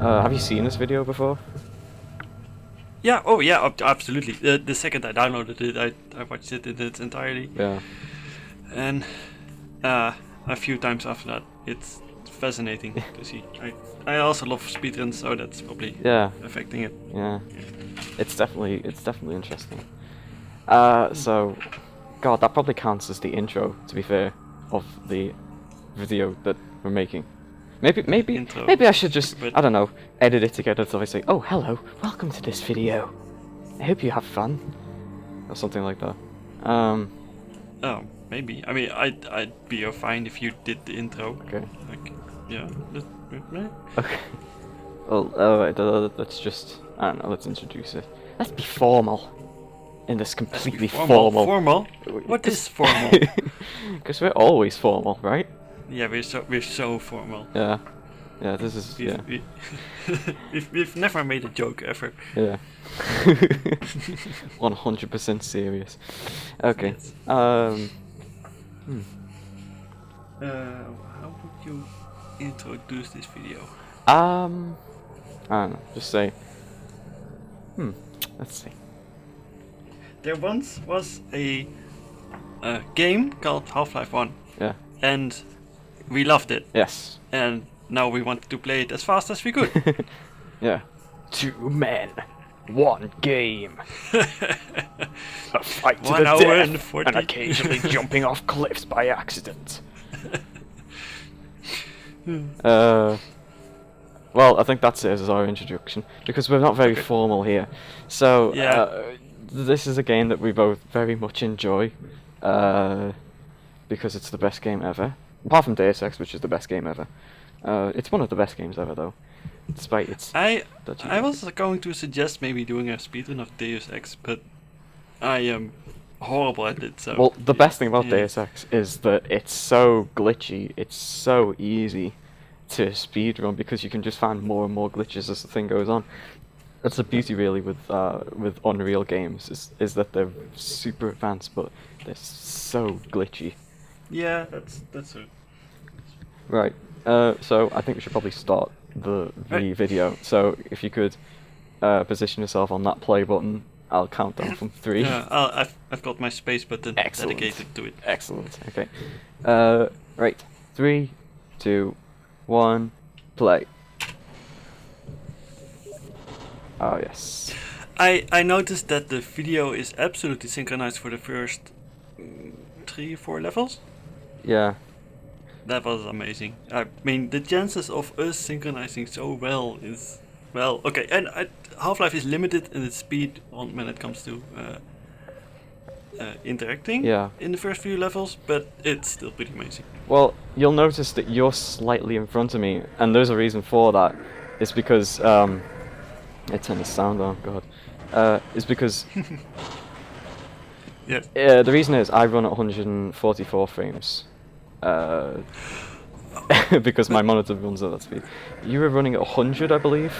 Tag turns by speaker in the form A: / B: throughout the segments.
A: Have you seen this video before?
B: Yeah. Oh yeah. Absolutely. The second I downloaded it, I watched it in its entirety.
A: Yeah.
B: And a few times after that, it's fascinating to see. I also love speedruns, so that's probably affecting it.
A: Yeah. It's definitely interesting. So, God, that probably counts as the intro, to be fair, of the video that we're making. Maybe I should just, I don't know, edit it together so I say, oh, hello, welcome to this video. I hope you have fun. Or something like that.
B: Oh, maybe. I mean, I'd be fine if you did the intro.
A: Okay.
B: Like, yeah.
A: Okay. Well, let's just, I don't know, let's introduce it. Let's be formal. In this completely formal.
B: Formal? What is formal?
A: Because we're always formal, right?
B: Yeah, we're so formal.
A: Yeah. Yeah, this is,
B: We've never made a joke ever.
A: Yeah. 100% serious. Okay.
B: Yes.
A: How
B: would you introduce this video?
A: I don't know, just say, let's see.
B: There once was a game called Half-Life 1.
A: Yeah.
B: And we loved it.
A: Yes.
B: And now we wanted to play it as fast as we could.
A: Yeah. 2 men, 1 game. A fight to the death, and occasionally jumping off cliffs by accident. Well, I think that's it as our introduction, because we're not very formal here. So, this is a game that we both very much enjoy, because it's the best game ever. Apart from Deus Ex, which is the best game ever. It's one of the best games ever, though, despite its...
B: I was going to suggest maybe doing a speedrun of Deus Ex, but I am horrible at it, so...
A: Well, the best thing about Deus Ex is that it's so glitchy, it's so easy to speedrun, because you can just find more and more glitches as the thing goes on. That's the beauty, really, with Unreal games, is that they're super advanced, but they're so glitchy.
B: Yeah, that's it.
A: Right. So I think we should probably start the video. So if you could position yourself on that play button, I'll count down from 3.
B: Yeah, I've got my space button dedicated to it.
A: Excellent. Okay. Right. 3, 2, 1, play. Oh yes.
B: I noticed that the video is absolutely synchronized for the first 3 or 4 levels.
A: Yeah.
B: That was amazing. I mean, the chances of us synchronizing so well is... Well, okay, and Half-Life is limited in its speed when it comes to interacting in the first few levels, but it's still pretty amazing.
A: Well, you'll notice that you're slightly in front of me, and there's a reason for that. It's because... I turned the sound on, God. It's because...
B: Yes.
A: The reason is I run at 144 frames. Because my monitor runs at that speed. You were running at 100, I believe?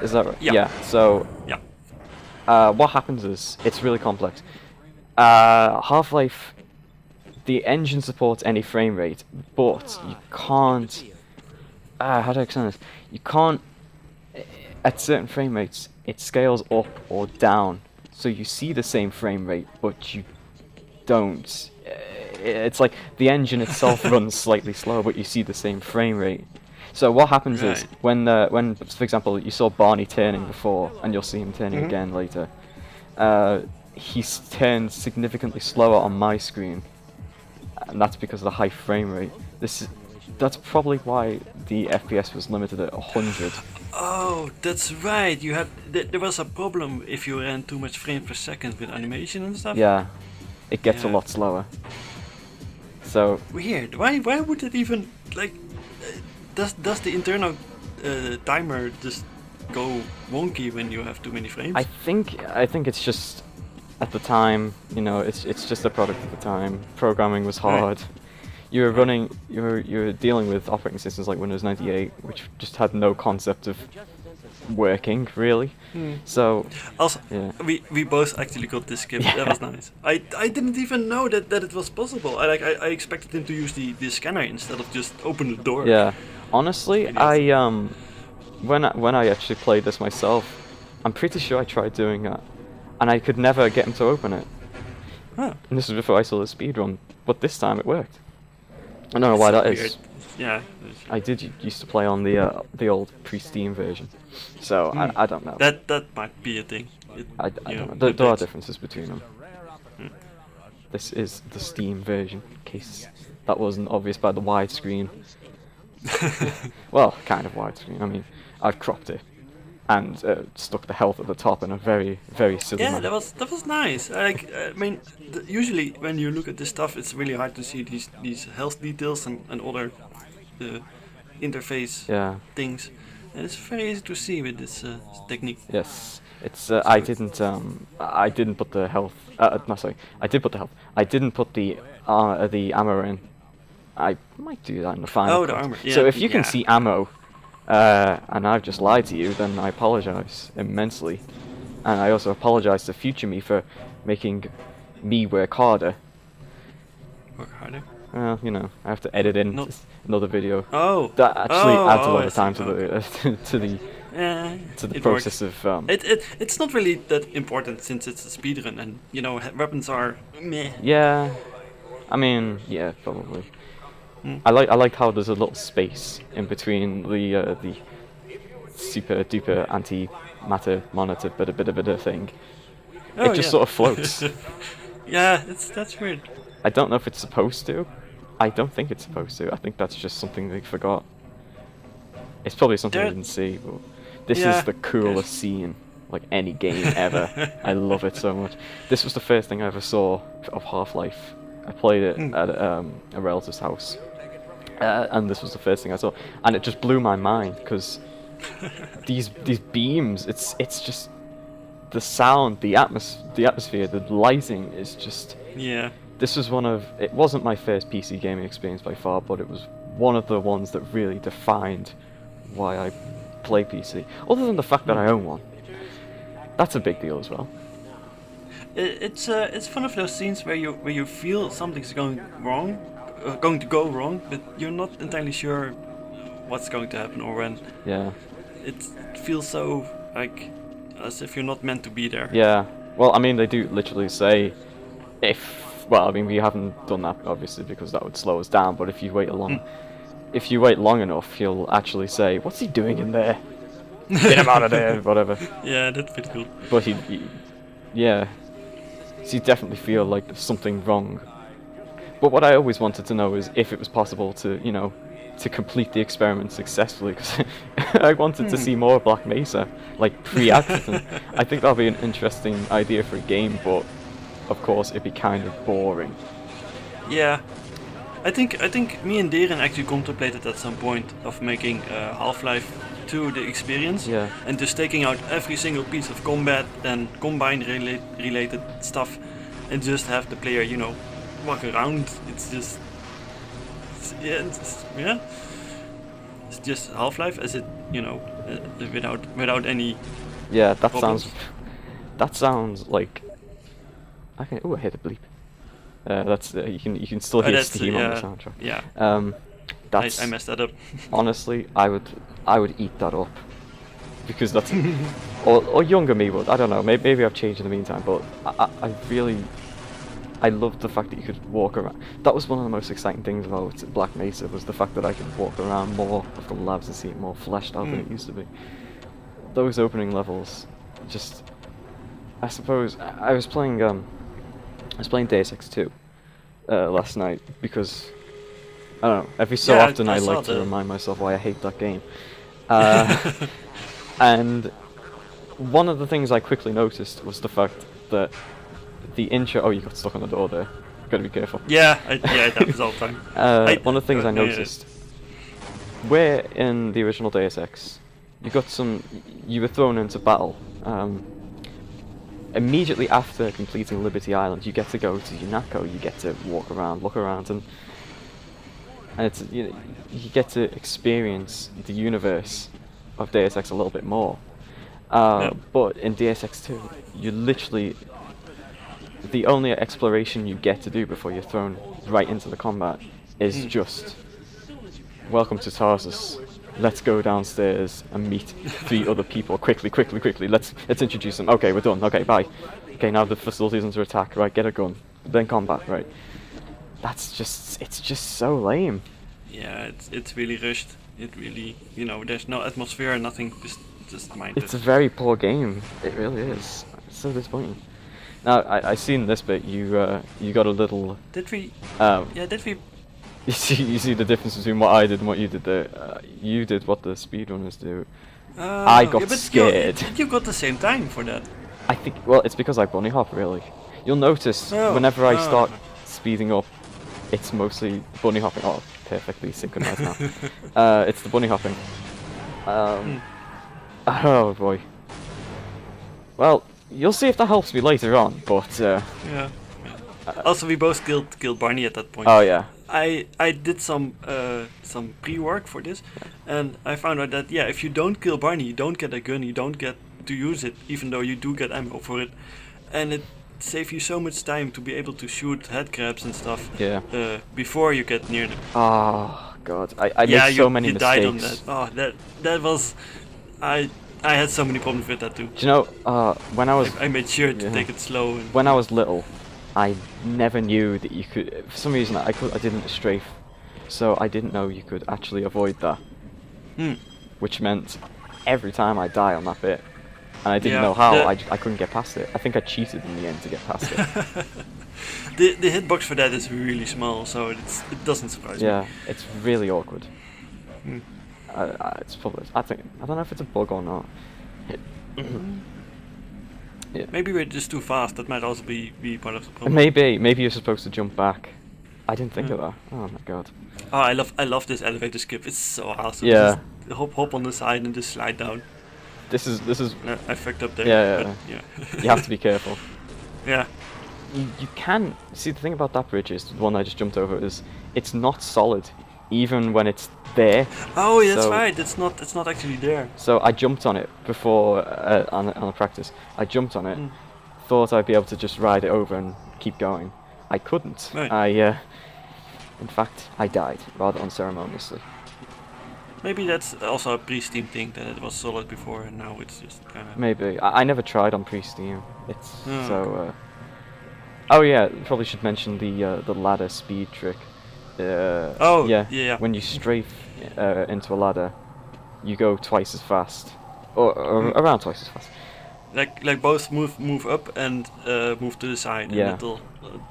A: Is that right? Yeah. So...
B: Yeah.
A: What happens is, it's really complex. Half-Life, the engine supports any frame rate, but you can't... how do I explain this? You can't... At certain frame rates, it scales up or down. So you see the same frame rate, but you don't. It's like the engine itself runs slightly slower, but you see the same frame rate. So what happens is, when, for example, you saw Barney turning before, and you'll see him turning again later, he's turned significantly slower on my screen, and that's because of the high frame rate. That's probably why the FPS was limited at 100.
B: Oh, that's right. You had there was a problem if you ran too much frames per second with animation and stuff.
A: Yeah, it gets a lot slower. So
B: weird. Why would it even like? Does the internal timer just go wonky when you have too many frames?
A: I think it's just at the time. You know, it's just a product of the time. Programming was hard. Right. You were dealing with operating systems like Windows 98, which just had no concept of working really. So
B: also, we both actually got this skip. That was nice. I didn't even know that it was possible. I expected him to use the scanner instead of just open the door.
A: Yeah, honestly, I when I actually played this myself, I'm pretty sure I tried doing that, and I could never get him to open it.
B: Huh.
A: And this was before I saw the speedrun, but this time it worked. I don't know why that is.
B: Yeah.
A: I did used to play on the old pre-Steam version, so I don't know.
B: That might be a thing.
A: I don't know. There are differences between them. This is the Steam version, in case that wasn't obvious by the widescreen. Well, kind of widescreen. I mean, I've cropped it and stuck the health at the top in a very, very silly
B: Yeah,
A: manner.
B: that was nice. Like, I mean, usually when you look at this stuff, it's really hard to see these health details and other interface things. And it's very easy to see with this technique.
A: Yes, it's. I didn't put the health. No, sorry. I did put the health. I didn't put the ammo in. I might do that in the final.
B: Oh, the
A: cut.
B: armor.
A: So
B: Yeah,
A: if you can see ammo, and I've just lied to you, then I apologize immensely, and I also apologize to future me for making me work harder.
B: Work harder.
A: Well, you know, I have to edit in another video.
B: Oh.
A: That actually adds a lot
B: I
A: of time
B: see.
A: to the to the
B: it
A: process
B: works.
A: of.
B: It's not really that important since it's a speedrun and you know weapons are meh.
A: Yeah, I mean, yeah, probably. I like how there's a little space in between the super duper anti-matter monitor bit thing.
B: Oh,
A: It just
B: yeah.
A: sort of floats.
B: Yeah, that's weird.
A: I don't know if it's supposed to. I don't think it's supposed to. I think that's just something they forgot. It's probably something I didn't see. But this
B: Yeah,
A: is the coolest scene, like any game ever. I love it so much. This was the first thing I ever saw of Half-Life. I played it at a relative's house, and this was the first thing I saw, and it just blew my mind because these beams. It's just the sound, the atmosphere, the lighting is just.
B: Yeah.
A: This was it wasn't my first PC gaming experience by far, but it was one of the ones that really defined why I play PC. Other than the fact that I own one. That's a big deal as well.
B: It's one of those scenes where you feel something's going to go wrong, but you're not entirely sure what's going to happen or when.
A: Yeah.
B: It feels so like as if you're not meant to be there.
A: Yeah. Well, I mean, they do literally say well, I mean, we haven't done that obviously because that would slow us down. But if you wait long enough, he'll actually say, "What's he doing in there? Get him out of there!" Whatever.
B: Yeah, that's pretty cool.
A: But yeah. So you definitely feel like there's something wrong. But what I always wanted to know is if it was possible to, you know, to complete the experiment successfully. Because I wanted to see more Black Mesa, like pre-accident. I think that'll be an interesting idea for a game, but. Of course, it'd be kind of boring.
B: Yeah, I think me and Darren actually contemplated at some point of making Half-Life 2 the experience, and just taking out every single piece of combat and combine related stuff, and just have the player, you know, walk around. It's just, it's just Half-Life as it, you know, without any.
A: Yeah, that
B: problems.
A: sounds like. I hit a bleep. That's you can still hear steam on the soundtrack.
B: Yeah.
A: That's.
B: I messed that up.
A: Honestly, I would eat that up, because that's or younger me would. I don't know. Maybe I've changed in the meantime, but I loved the fact that you could walk around. That was one of the most exciting things about Black Mesa, was the fact that I could walk around more of the labs and see it more fleshed out than it used to be. Those opening levels, just. I suppose I was playing Deus Ex 2 last night because I don't know. Every so often I like to remind myself why I hate that game. And one of the things I quickly noticed was the fact that the intro. Oh, you got stuck on the door there. Gotta be careful.
B: Yeah, it happens all the time.
A: One of the things I noticed, where in the original Deus Ex, you were thrown into battle. Immediately after completing Liberty Island, you get to go to Unako. You get to walk around, look around, and it's you get to experience the universe of Deus Ex a little bit more. But in Deus Ex 2, you literally the only exploration you get to do before you're thrown right into the combat is just welcome to Tarsus. let's go downstairs and meet 3 other people quickly, quickly, quickly. Let's introduce them. Okay, we're done. Okay, bye. Okay, now the facility's under attack. Right, get a gun. Then combat. Right. It's just so lame.
B: Yeah, it's really rushed. It really, there's no atmosphere, nothing. Just mindless.
A: It's a very poor game. It really is. It's so disappointing. Now I seen this bit. You got a little.
B: Did we? Did we?
A: You see the difference between what I did and what you did there. You did what the speedrunners do. I got scared.
B: You got the same time for that.
A: I think. Well, it's because I bunny hop really. You'll notice whenever I start speeding up, it's mostly bunny hopping. Oh, perfectly synchronized now. It's the bunny hopping. Oh boy. Well, you'll see if that helps me later on, but
B: yeah. Also, we both killed Barney at that point.
A: Oh yeah.
B: I did some pre-work for this, and I found out that if you don't kill Barney, you don't get a gun, you don't get to use it, even though you do get ammo for it, and it saves you so much time to be able to shoot head crabs and stuff.
A: Yeah.
B: Before you get near them.
A: Oh god, I made so many mistakes.
B: Died on that. Oh, that was I had so many problems with that too.
A: Do you know, when I was...
B: I made sure to take it slow. And
A: when I was little, I never knew that you could... For some reason, I didn't strafe, so I didn't know you could actually avoid that. Which meant every time I die on that bit, and I didn't know how, I couldn't get past it. I think I cheated in the end to get past it.
B: The hitbox for that is really small, so it doesn't surprise me.
A: Yeah, it's really awkward. It's probably... I don't know if it's a bug or not. Yeah.
B: Maybe we're just too fast. That might also be part of the problem.
A: Maybe you're supposed to jump back. I didn't think of that. Oh my god.
B: Oh, I love this elevator skip. It's so awesome.
A: Yeah.
B: Just hop on the side and just slide down.
A: This is.
B: I fucked up there.
A: Yeah. You have to be careful.
B: Yeah.
A: You can see the thing about that bridge is the one I just jumped over is it's not solid, even when it's there.
B: Oh, yeah, that's right. It's not actually there.
A: So I jumped on it before on a practice. I jumped on it, thought I'd be able to just ride it over and keep going. I couldn't. Right. In fact, I died rather unceremoniously.
B: Maybe that's also a pre-Steam thing, that it was solid before and now it's just kind of...
A: Maybe. I never tried on pre-Steam. It's so... Oh yeah, probably should mention the ladder speed trick. Yeah. When you strafe into a ladder, you go twice as fast, or around twice as fast.
B: Like both move up and move to the side, and it'll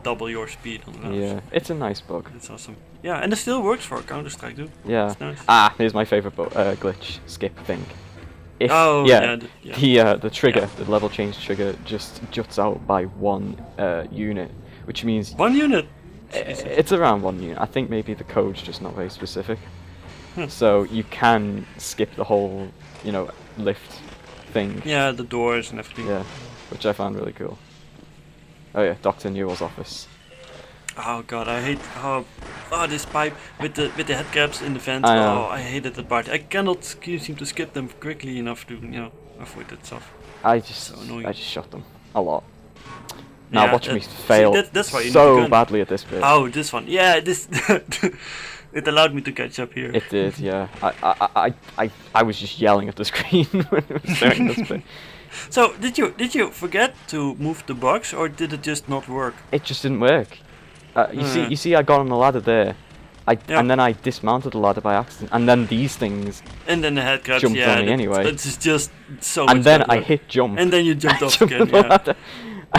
B: double your speed on the
A: Yeah, it's a nice bug.
B: It's awesome. Yeah, and it still works for Counter-Strike too.
A: Yeah.
B: It's nice.
A: Here's my favorite glitch skip thing. If, the trigger, the level change trigger, just juts out by 1 unit, which means
B: 1 unit.
A: It's around 1 unit. I think maybe the code's just not very specific. So you can skip the whole, lift thing.
B: Yeah, the doors and everything.
A: Yeah, which I found really cool. Oh yeah, Dr. Newell's office.
B: Oh god, I hate this pipe with the head crabs in the vent. I hated that part. I cannot seem to skip them quickly enough to avoid that stuff.
A: I just shot them a lot. Now watch me fail
B: that's why you
A: so badly at this bit.
B: Oh, this one. Yeah, this it allowed me to catch up here.
A: It did, yeah. I was just yelling at the screen when it was doing this bit.
B: So did you forget to move the box, or did it just not work?
A: It just didn't work. You see, I got on the ladder there. And then I dismounted the ladder by accident, and then these things.
B: And then the head crabs
A: jumped on me anyway.
B: It's just so.
A: And then I hit jump.
B: And then you jumped off again. Yeah.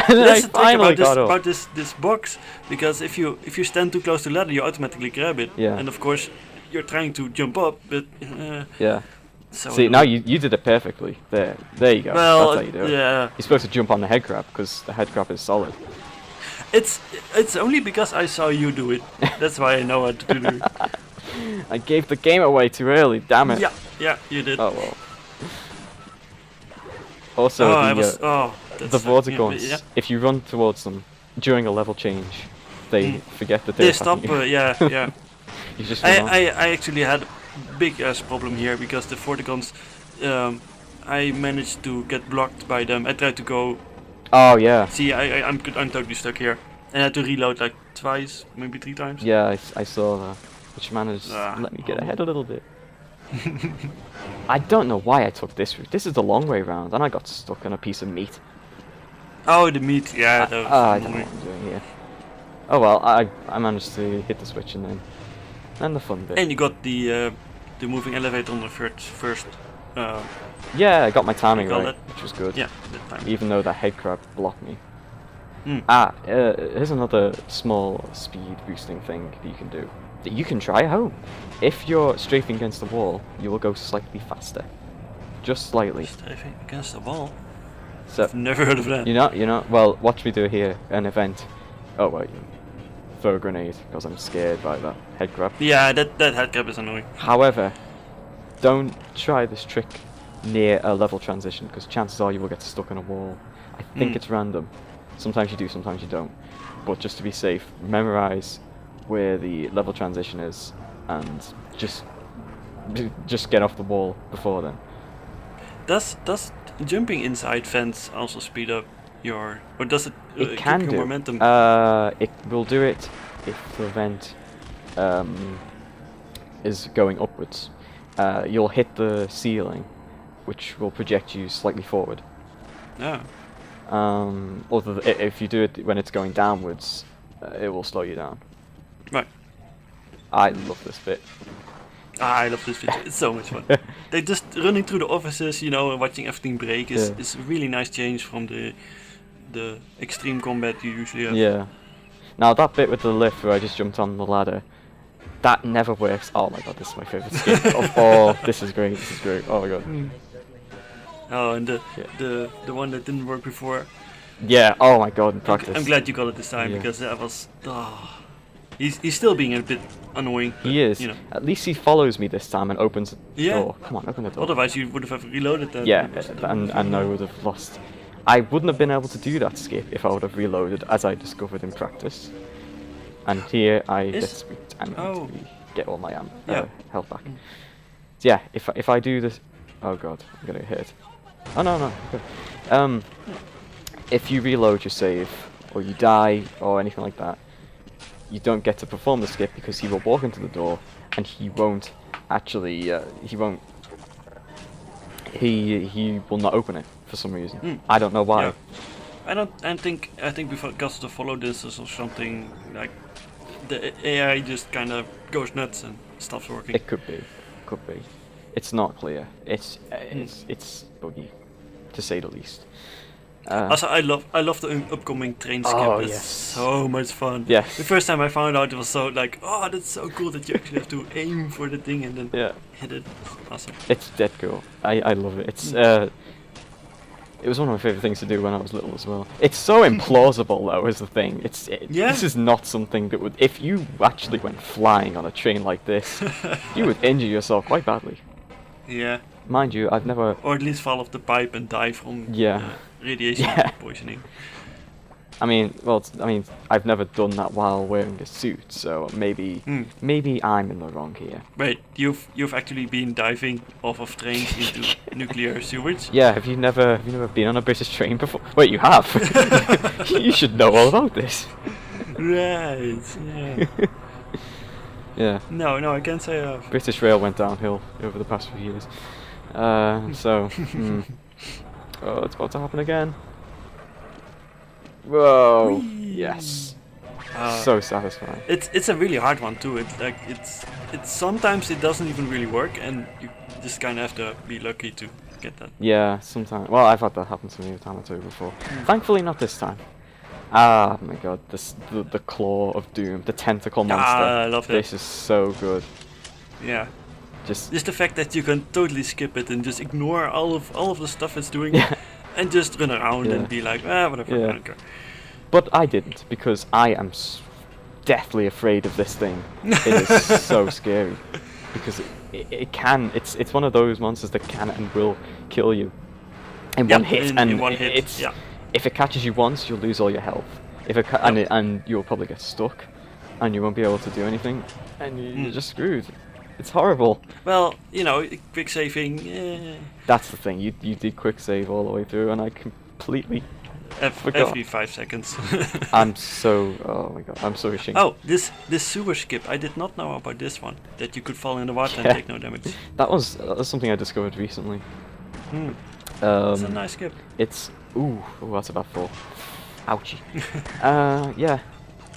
A: And then I finally got up.
B: About this box, because if you stand too close to the ladder, you automatically grab it.
A: Yeah.
B: And of course, you're trying to jump up, but.
A: Yeah.
B: So
A: see, now you did it perfectly. There you go.
B: Well,
A: that's how you do it.
B: Yeah.
A: You're supposed to jump on the head crab because the head crab is solid.
B: It's only because I saw you do it. That's why I know how to do it.
A: I gave the game away too early. Damn it.
B: Yeah, you did.
A: Oh well. Also, the water guns. If you run towards them during a level change, they forget that they're
B: stop. Yeah.
A: You just
B: I actually had a big ass problem here because the Vortiguns, I managed to get blocked by them. I tried to go.
A: Oh yeah.
B: See, I'm totally stuck here, and I had to reload like twice, maybe 3 times.
A: Yeah, I saw that. Which managed to let me get ahead a little bit. I don't know why I took this route. This is the long way round, and I got stuck on a piece of meat.
B: Oh, the meat, yeah, that was
A: I don't know
B: annoying.
A: what I'm doing here. Oh well, I managed to hit the switch and then the fun bit.
B: And you got the moving elevator on the first.
A: Yeah, I got my timing
B: call
A: right,
B: it?
A: which was good.
B: Yeah, that time.
A: Even though that head crab blocked me.
B: Mm.
A: Here's another small speed boosting thing that you can do. That you can try at home. If you're strafing against the wall, you will go slightly faster. Just slightly.
B: Strafing against the wall.
A: So
B: I've never heard of that.
A: you know. Well, watch me do here. An event. Oh wait. Throw a grenade because I'm scared by that head crab.
B: Yeah, that head crab is annoying.
A: However, don't try this trick near a level transition because chances are you will get stuck on a wall. I think it's random. Sometimes you do, sometimes you don't. But just to be safe, memorize where the level transition is and just get off the wall before then.
B: Does jumping inside fence also speed up your, or does it,
A: It can
B: keep
A: do.
B: your momentum?
A: It will do it if the vent is going upwards. You'll hit the ceiling, which will project you slightly forward.
B: No.
A: If you do it when it's going downwards, it will slow you down.
B: Right.
A: I love this bit.
B: I love this video. It's so much fun. They just running through the offices, you know, and watching everything break is a really nice change from the extreme combat you usually have.
A: Yeah. Now that bit with the lift where I just jumped on the ladder, that never works. Oh my god, this is my favourite skip of all. This is great. This is great. Oh my god.
B: Oh, and the one that didn't work before.
A: Yeah. Oh my god. In practice.
B: I'm glad you got it this time because that was. He's still being a bit annoying. But,
A: He is.
B: You know.
A: At least he follows me this time and opens the door. Come on, open the door.
B: Otherwise, you would have reloaded that.
A: Yeah, and I would have lost. I wouldn't have been able to do that skip if I would have reloaded, as I discovered in practice. And here I get spooked and get all my health back. So yeah, if I do this, oh god, I'm gonna hit. Oh no. Okay. If you reload your save or you die or anything like that, you don't get to perform the skip because he will walk into the door and he won't actually he will not open it for some reason. I don't know why.
B: Yeah. I think we forgot to follow this or something, like the AI just kind of goes nuts and stops working.
A: It could be. It's not clear. It's buggy, to say the least.
B: Also, I love the upcoming train skip.
A: Oh,
B: It's
A: yes.
B: so much fun.
A: Yes.
B: The first time I found out, it was so like, oh, that's so cool that you actually have to aim for the thing and then hit it. Awesome.
A: It's dead cool. I love it. It's it was one of my favorite things to do when I was little as well. It's so implausible though, is the thing. This is not something that would, if you actually went flying on a train like this, you would injure yourself quite badly.
B: Yeah.
A: Mind you, I've never.
B: Or at least fall off the pipe and die from radiation poisoning.
A: I mean, I've never done that while wearing a suit, so maybe I'm in the wrong here.
B: Wait, you've actually been diving off of trains into nuclear sewage?
A: Yeah, have you never been on a British train before? Wait, you have? You should know all about this.
B: Right. Yeah.
A: Yeah.
B: No, I can't say I have.
A: British Rail went downhill over the past few years. Oh, it's about to happen again. Whoa! Yes. So satisfying.
B: It's a really hard one too. It's sometimes it doesn't even really work, and you just kind of have to be lucky to get that.
A: Yeah, sometimes. Well, I've had that happen to me a time or two before. Thankfully, not this time. Ah, my god, the claw of doom, the tentacle monster.
B: I love that.
A: This is so good.
B: Yeah.
A: Just
B: the fact that you can totally skip it and just ignore all of the stuff it's doing, and just run around and be like, whatever, I don't care.
A: But I didn't, because I am deathly afraid of this thing. It is so scary, because it's one of those monsters that can and will kill you in one hit.
B: In one hit.
A: If it catches you once, you'll lose all your health. If it and you'll probably get stuck, and you won't be able to do anything, and you're just screwed. It's horrible.
B: Well, you know, quick saving.
A: That's the thing. You did quick save all the way through, and I completely
B: every 5 seconds.
A: Oh my god, I'm so ashamed.
B: Oh, this sewer skip. I did not know about this one. That you could fall in the water and take no damage.
A: That was something I discovered recently.
B: It's a nice skip.
A: It's ooh, that's about 4. Ouchie. Yeah.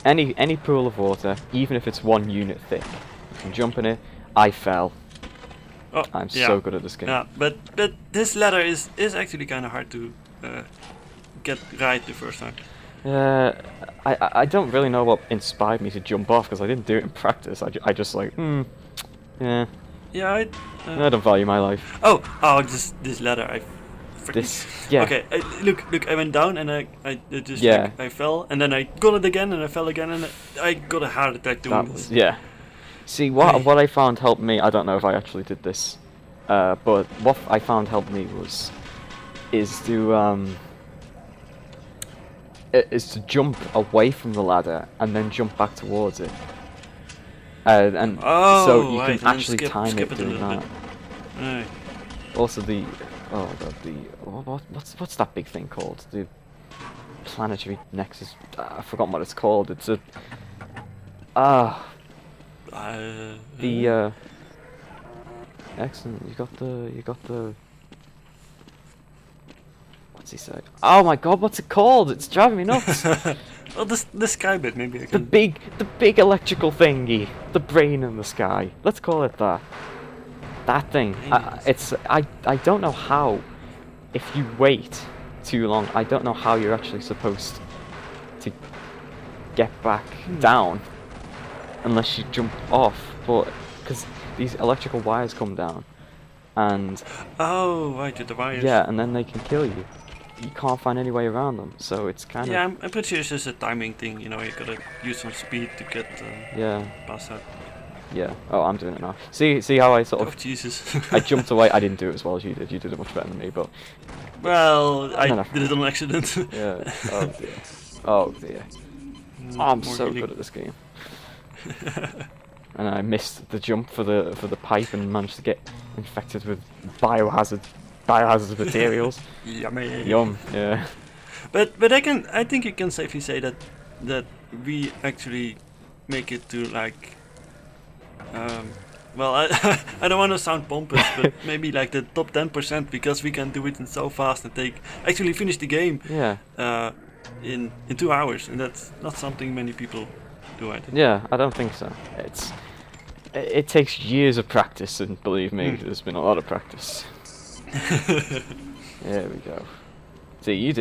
A: Any pool of water, even if it's 1 unit thick, you can jump in it. I fell.
B: Oh,
A: I'm so good at this game.
B: Yeah, but this ladder is actually kind of hard to get right the first time.
A: I don't really know what inspired me to jump off because I didn't do it in practice. I just like yeah.
B: Yeah,
A: I don't value my life.
B: Oh, this ladder.
A: Yeah.
B: Okay, look, I went down and I just I fell and then I got it again and I fell again and I got a heart attack doing this.
A: Yeah. See what I found helped me. I don't know if I actually did this, but what I found helped me is to jump away from the ladder and then jump back towards it, and so you can actually time it doing that.
B: Right.
A: Also what's that big thing called? The planetary nexus. I've forgotten what it's called. It's a excellent. You got the. What's he say? Oh my god, what's it called? It's driving me nuts.
B: Well, describe it. Maybe I can.
A: The big electrical thingy, the brain in the sky. Let's call it that. That thing. I don't know how. If you wait too long, I don't know how you're actually supposed to get back down unless you jump off. But because these electrical wires come down, and
B: right, with the wires.
A: Yeah, and then they can kill you. You can't find any way around them, so it's kind of.
B: Yeah, I'm pretty sure it's just a timing thing. You know, you gotta use some speed to get past that.
A: Yeah. Oh, I'm doing it now. See how I sort of.
B: Oh Jesus!
A: I jumped away. I didn't do it as well as you did. You did it much better than me, but.
B: Well, I did it on accident.
A: Yeah. Oh dear. Oh dear. I'm so good at this game. And I missed the jump for the pipe and managed to get infected with biohazard materials.
B: Yummy.
A: Yum. Yeah.
B: But I think you can safely say that we actually make it to like. Well, I don't want to sound pompous, but maybe like the top 10% because we can do it in so fast and actually finish the game.
A: Yeah.
B: In 2 hours, and that's not something many people do. I think.
A: Yeah, I don't think so. It takes years of practice, and believe me, there's been a lot of practice. There we go. See, you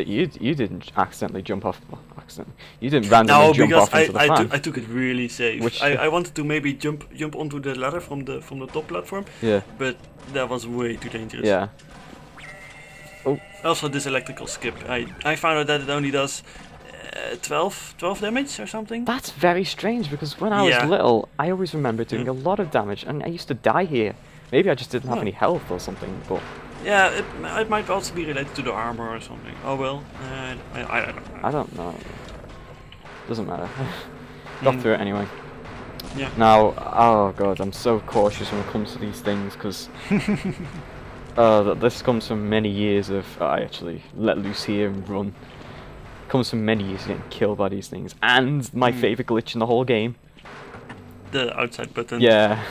A: didn't accidentally jump off. Well, accidentally. You didn't randomly jump off into the fan.
B: I took it really safe. I wanted to maybe jump onto the ladder from the top platform.
A: Yeah.
B: But that was way too dangerous.
A: Yeah. Oh.
B: Also, this electrical skip. I found out that it only does 12 damage or something.
A: That's very strange because when I was little, I always remember doing a lot of damage, and I used to die here. Maybe I just didn't have any health or something, but.
B: Yeah, it might also be related to the armor or something. Oh well, I don't know.
A: I don't know. Doesn't matter. Got through it anyway.
B: Yeah.
A: Now, oh god, I'm so cautious when it comes to these things because this comes from many years of I actually let loose here and run. Comes from many years of getting killed by these things, and my favorite glitch in the whole game.
B: The outside button.
A: Yeah.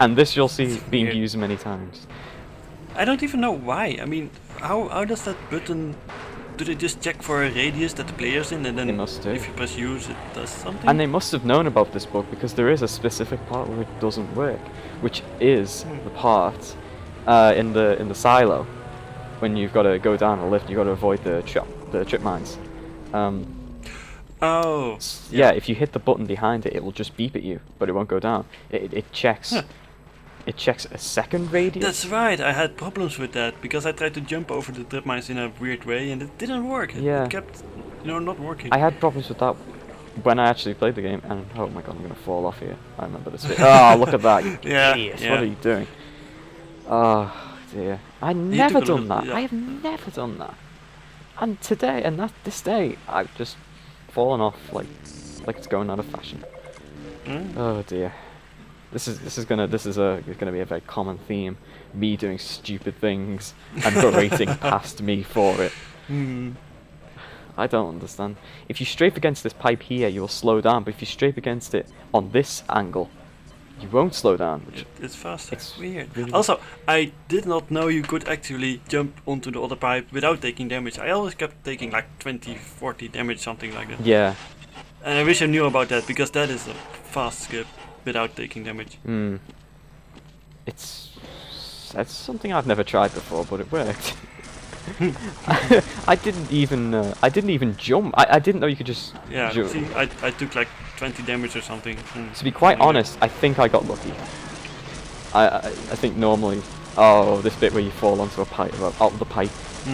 A: And this you'll see being used many times.
B: I don't even know why. I mean, how does that button? Do they just check for a radius that the player's in, and then if you press use, it does something?
A: And they must have known about this bug because there is a specific part where it doesn't work, which is the part in the silo when you've got to go down a lift. You've got to avoid the trip mines. Yeah, if you hit the button behind it, it will just beep at you, but it won't go down. It checks. It checks a second radius.
B: That's right, I had problems with that because I tried to jump over the trip mines in a weird way and it didn't work. It kept, not working.
A: I had problems with that when I actually played the game, and oh my god, I'm gonna fall off here. I remember this bit. Oh, look at that, you idiot. What are you doing? Oh dear. I never done that. I have never done that. And today, this day, I've just fallen off like it's going out of fashion. Oh dear. This is gonna be a very common theme. Me doing stupid things and berating past me for it. I don't understand. If you strafe against this pipe here, you will slow down, but if you strafe against it on this angle, you won't slow down.
B: It's faster.
A: It's
B: weird.
A: really
B: Also, I did not know you could actually jump onto the other pipe without taking damage. I always kept taking like 20, 40 damage, something like that.
A: Yeah.
B: And I wish I knew about that, because that is a fast skip without taking damage.
A: It's something I've never tried before, but it worked. I didn't even jump. I didn't know you could just jump.
B: See, I took like 20 damage or something.
A: To be quite honest, I think I got lucky. I think normally, this bit where you fall onto a pipe, out of the pipe,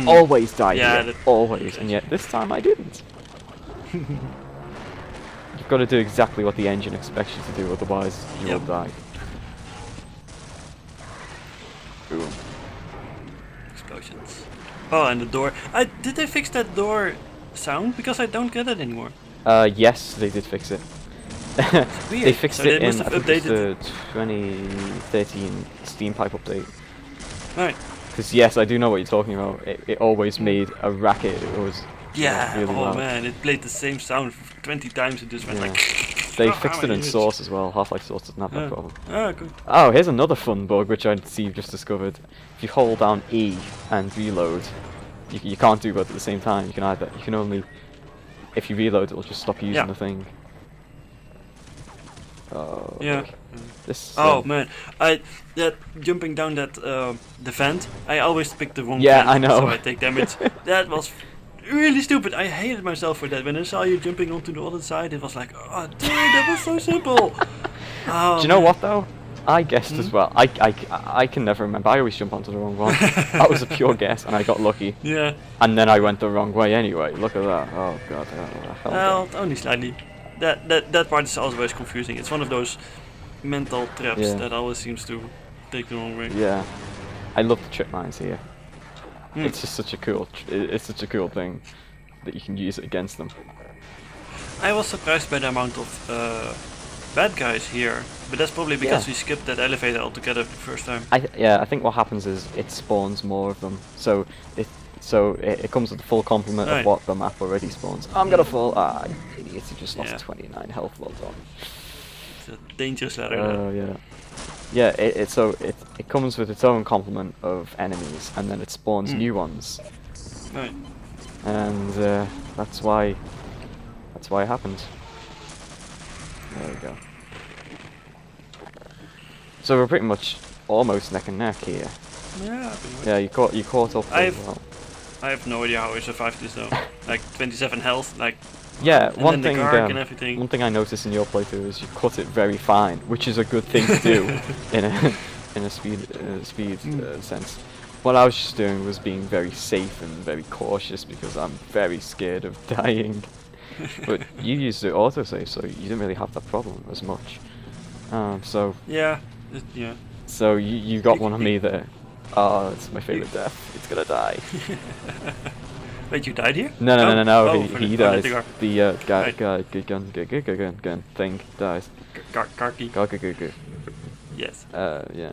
A: always die here, always, and yet this time I didn't. You've got to do exactly what the engine expects you to do, otherwise you will die. Boom.
B: Explosions. Oh, and the door. Did they fix that door sound? Because I don't get it anymore.
A: Yes, they did fix it.
B: Weird.
A: They fixed
B: So
A: it
B: they
A: in,
B: must
A: I
B: have
A: think it's
B: updated
A: the 2013 Steam Pipe update.
B: Right.
A: Because yes, I do know what you're talking about. It always made a racket. It was
B: Yeah.
A: really loud.
B: Man, it played the same sound 20 times. It just went like.
A: They fixed it in Source as well. Half-Life Source doesn't have that problem.
B: Ah, good.
A: Oh, here's another fun bug which I see you've just discovered. If you hold down E and reload, you can't do both at the same time. You can only, if you reload, it'll just stop using the thing. Oh.
B: Yeah.
A: This.
B: Oh man, that jumping down that the vent. I always pick the wrong
A: Yeah,
B: vent,
A: I know.
B: so I take damage. That was really stupid. I hated myself for that. When I saw you jumping onto the other side, it was like, oh dude, that was so simple. Oh,
A: Do you know what though? I guessed as well. I can never remember. I always jump onto the wrong one. That was a pure guess, and I got lucky.
B: Yeah.
A: And then I went the wrong way anyway. Look at that. Oh god. I don't know what the hell.
B: Well, only slightly. That part is always confusing. It's one of those mental traps that always seems to take the wrong way.
A: Yeah. I love the trip mines here. It's just such a cool. It's such a cool thing that you can use it against them.
B: I was surprised by the amount of bad guys here, but that's probably because we skipped that elevator altogether the first time.
A: I think what happens is it spawns more of them, so it comes with the full complement of what the map already spawns. I'm gonna fall. Ah, you idiots! You just lost 29 health. Well done.
B: It's a dangerous ladder.
A: Oh yeah. Yeah, it comes with its own complement of enemies, and then it spawns new ones.
B: Right.
A: And that's why it happens. There we go. So we're pretty much almost neck and neck here.
B: Yeah.
A: Yeah, you caught up as well.
B: I have no idea how I survived this though. Like 27 health, like.
A: Yeah,
B: and
A: one
B: then
A: thing.
B: The guard and everything.
A: One thing I noticed in your playthrough is you cut it very fine, which is a good thing to do in a speed sense. What I was just doing was being very safe and very cautious because I'm very scared of dying. But you used the autosave, so you didn't really have that problem as much. So
B: yeah.
A: So you got one on me there. Oh, it's my favorite death. It's gonna die.
B: Wait, you died here?
A: No.
B: Oh,
A: he dies. The gun thing dies.
B: Karki.
A: Go.
B: Yes.
A: Yeah.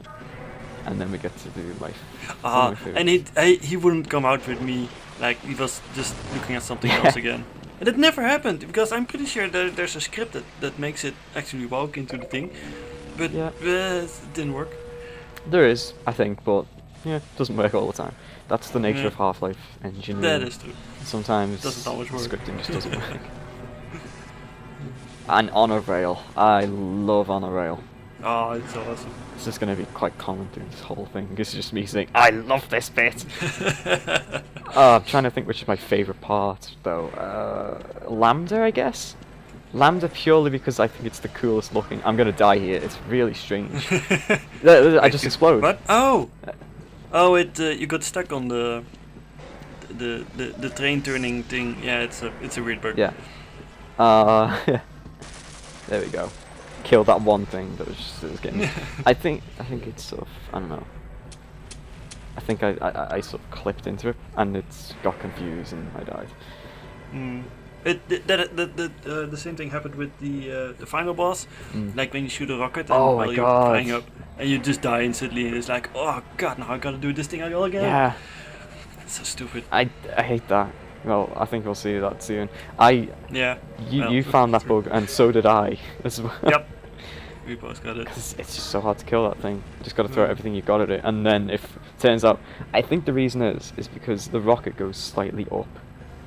A: And then we get to do my.
B: And he wouldn't come out with me. Like he was just looking at something else again. And it never happened because I'm pretty sure there's a script that makes it actually walk into the thing, but it didn't work.
A: There is, I think, but it doesn't work all the time. That's the nature of Half-Life engineering.
B: That is true.
A: Sometimes
B: doesn't always work.
A: Scripting just doesn't work. And Honor Rail, I love Honor Rail.
B: Oh, it's awesome.
A: This is going to be quite common through this whole thing. It's just me saying, I love this bit! I'm trying to think which is my favourite part, though. Lambda, I guess? Lambda purely because I think it's the coolest looking. I'm going to die here. It's really strange. I just explode.
B: What? Oh! Oh, you got stuck on the train turning thing. Yeah, it's a weird bug.
A: Yeah. There we go. Killed that one thing that was getting. I think it's sort of, I don't know. I think I sort of clipped into it and it got confused and I died.
B: The same thing happened with the final boss. Like when you shoot a rocket and
A: oh
B: while you're flying up and you just die instantly and it's like, oh god, now I gotta do this thing all again.
A: Yeah.
B: It's so stupid.
A: I hate that. Well, I think we'll see that soon.
B: Yeah.
A: You found that bug, and so did I as well.
B: Yep. We both got it.
A: Because it's just so hard to kill that thing. You just got to throw everything you got at it, and then if turns out, I think the reason is because the rocket goes slightly up,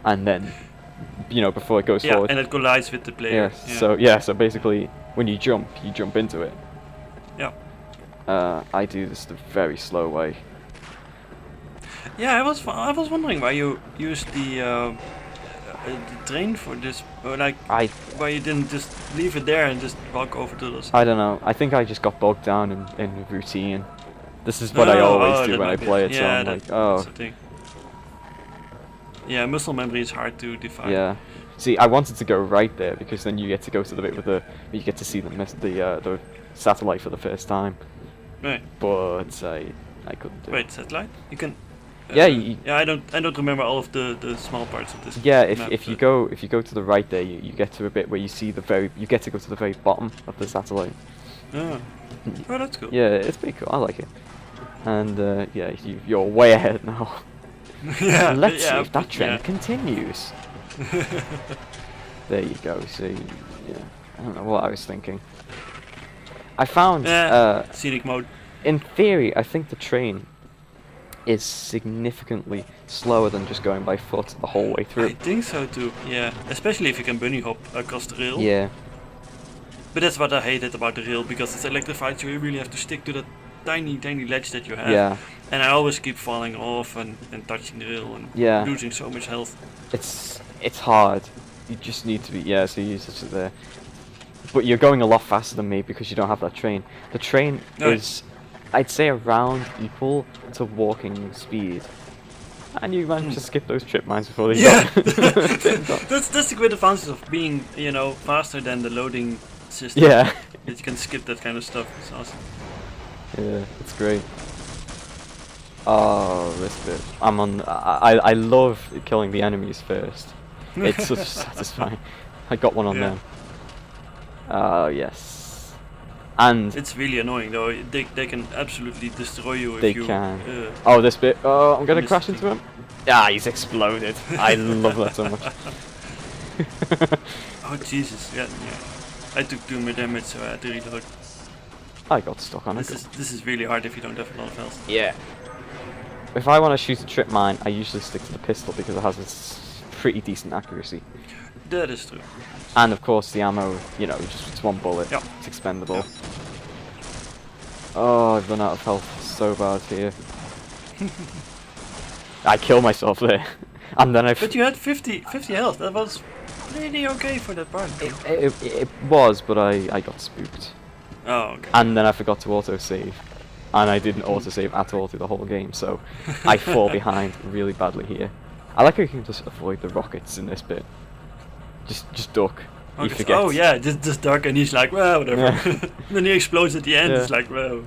A: and then, you know, before it goes forward.
B: And it collides with the player.
A: So basically, when you jump into it.
B: Yeah.
A: I do this the very slow way.
B: Yeah, I was wondering why you used the train for this, or like why you didn't just leave it there and just walk over to those.
A: I don't know. I think I just got bogged down in routine. This is what I always do when I play it. So I'm like,
B: that's the thing. Yeah, muscle memory is hard to define.
A: Yeah. See, I wanted to go right there because then you get to go to the bit with you get to see the satellite for the first time.
B: Right.
A: But I couldn't do it.
B: Wait, satellite? You can.
A: Yeah.
B: I don't remember all of the small parts of this.
A: Yeah,
B: map,
A: if you go to the right there, you get to a bit where you see you get to go to the very bottom of the satellite.
B: Oh, that's cool.
A: Yeah, it's pretty cool. I like it. And yeah, you're way ahead now.
B: Yeah.
A: Let's see if that trend continues. There you go. See, yeah, I don't know what I was thinking. I found
B: scenic mode.
A: In theory, I think the train is significantly slower than just going by foot the whole way through.
B: I think so too. Yeah, especially if you can bunny hop across the rail.
A: Yeah.
B: But that's what I hated about the rail, because it's electrified, so you really have to stick to that tiny ledge that you have.
A: Yeah.
B: And I always keep falling off and touching the rail and losing so much health.
A: It's hard. You just need to be so you just sit there. But you're going a lot faster than me because you don't have that train. The train is, I'd say, around equal to walking speed. And you managed to skip those trip mines before they got.
B: That's the great advantage of being, faster than the loading system.
A: Yeah.
B: That you can skip that kind of stuff. It's awesome.
A: Yeah, it's great. Oh, this bit. I love killing the enemies first. It's such satisfying. I got one on them. Oh, yes. And
B: it's really annoying though. They can absolutely destroy you if you.
A: They can. Oh, this bit. Oh, I'm gonna crash into him. Ah, he's exploded. I love that so much.
B: Oh Jesus! Yeah. I took too much damage, so I had to reload.
A: I got stuck on it.
B: This is really hard if you don't have a lot of health.
A: Yeah. If I want to shoot a trip mine, I usually stick to the pistol because it has a pretty decent accuracy.
B: That is true.
A: And of course the ammo, it's one bullet.
B: Yep.
A: It's expendable.
B: Yep.
A: Oh, I've run out of health so bad here. I kill myself there. And then
B: But you had 50 health. That was pretty okay for that part.
A: It was, but I got spooked.
B: Oh, okay.
A: And then I forgot to autosave. And I didn't autosave at all through the whole game, so I fall behind really badly here. I like how you can just avoid the rockets in this bit. Just duck. He forgets.
B: Oh yeah, just duck, and he's like, well, whatever. Yeah. Then he explodes at the end. Yeah. It's like, whoa.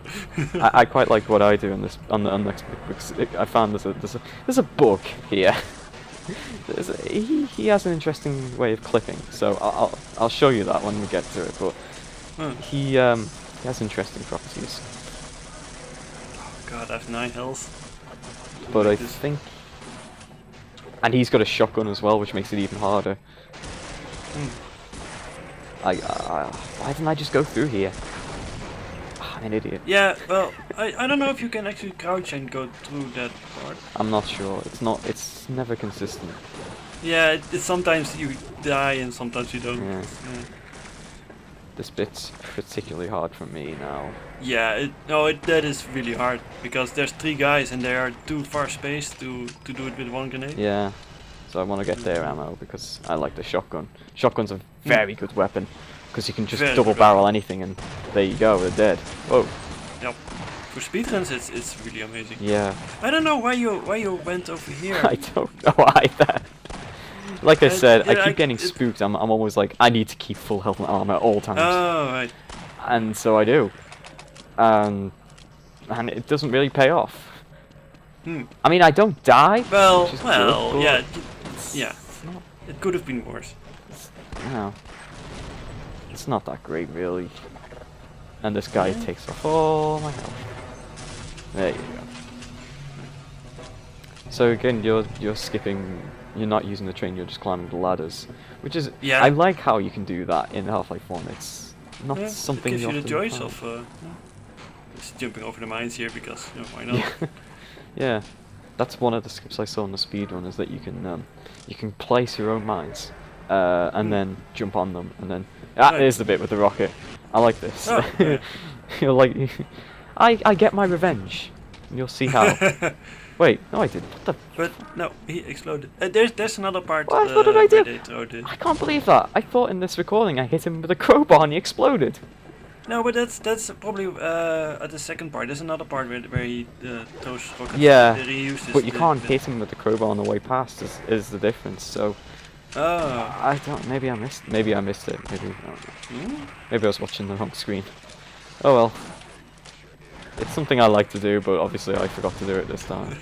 A: I quite like what I do on the next bit, because I found there's a bug here. He has an interesting way of clipping, so I'll show you that when we get to it. But he has interesting properties.
B: Oh god, I have 9 health.
A: But I think, and he's got a shotgun as well, which makes it even harder. Why didn't I just go through here? I'm an idiot.
B: Yeah, well, I don't know if you can actually crouch and go through that part.
A: I'm not sure. It's never consistent.
B: Yeah, it's sometimes you die and sometimes you don't.
A: Yeah. This bit's particularly hard for me now.
B: Yeah, that is really hard, because there's 3 guys and they are too far spaced to do it with 1 grenade.
A: Yeah. So I want to get their ammo because I like the shotgun. Shotgun's a very good weapon because you can just double barrel anything and there you go, they're dead. Whoa.
B: Yep. For speedruns, it's really amazing.
A: Yeah.
B: I don't know why you went over here.
A: I don't know either. Like I said, I keep getting spooked. I'm always like, I need to keep full health and armor at all times.
B: Oh right.
A: And so I do. And it doesn't really pay off. I mean, I don't die.
B: Well,
A: good,
B: yeah. Yeah, it could have been worse.
A: No, it's not that great, really. And this guy takes off all my health. There you go. So again, you're skipping you're not using the train, you're just climbing the ladders, which is
B: Yeah.
A: I like how you can do that in Half-Life 1. It's not
B: Yeah,
A: something
B: it gives you the
A: often
B: choice
A: find.
B: of just jumping over the mines here because why not?
A: Yeah. Yeah, that's one of the scripts I saw in the speedrun, is that you can place your own mines, and then jump on them, and then here's the bit with the rocket. I like this.
B: Oh, yeah.
A: You're like, I get my revenge. And you'll see how. Wait, no, I didn't. What the?
B: But no, he exploded. There's another part.
A: What did I
B: where
A: do?
B: they throw
A: I can't believe that. I thought in this recording I hit him with a crowbar and he exploded.
B: No, but that's probably at the second part. There's another part where he throws rockets.
A: Yeah,
B: They reuses
A: but you can't hit him with the crowbar on the way past. Is the difference? So.
B: Oh.
A: I don't. Maybe I missed it. Maybe I don't know. Maybe I was watching the wrong screen. Oh well. It's something I like to do, but obviously I forgot to do it this time.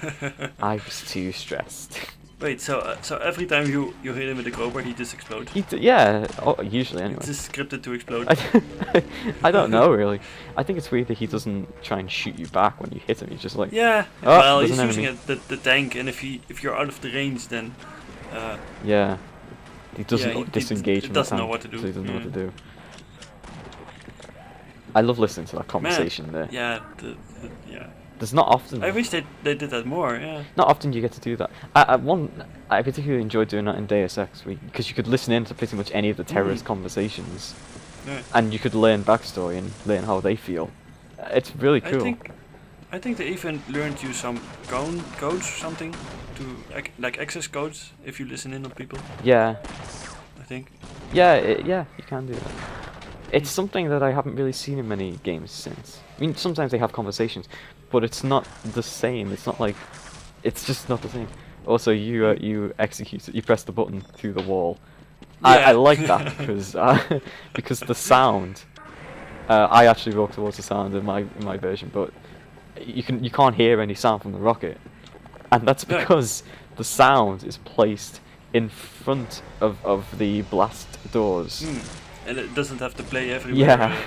A: I was too stressed.
B: Wait, so every time you hit him with the crowbar, he just explodes?
A: Yeah, usually anyway.
B: It's just scripted to explode.
A: I don't know really. I think it's weird that he doesn't try and shoot you back when you hit him. He's just like,
B: Yeah.
A: Oh,
B: Well,
A: there's
B: he's
A: an
B: using
A: enemy.
B: the tank, and if you're out of the range, then
A: yeah, he doesn't
B: he
A: disengage from the
B: doesn't know
A: tank,
B: what to do.
A: so he doesn't know what to
B: Yeah.
A: do. I love listening to that conversation there.
B: Yeah. Yeah.
A: There's not often.
B: I wish they did that more. Yeah.
A: Not often you get to do that. I particularly enjoyed doing that in Deus Ex, because you could listen in to pretty much any of the terrorist conversations,
B: Yeah.
A: and you could learn backstory and learn how they feel. It's really cool.
B: I think they even learned you some codes or something to like access codes if you listen in on people.
A: Yeah,
B: I think.
A: yeah, you can do that. It's something that I haven't really seen in many games since. I mean, sometimes they have conversations, but it's not the same. It's not like, it's just not the same. Also, you execute it. You press the button through the wall. I like that because the sound. I actually walk towards the sound in my version, but you can't hear any sound from the rocket, and that's because the sound is placed in front of the blast doors.
B: And it doesn't have to play everywhere.
A: Yeah.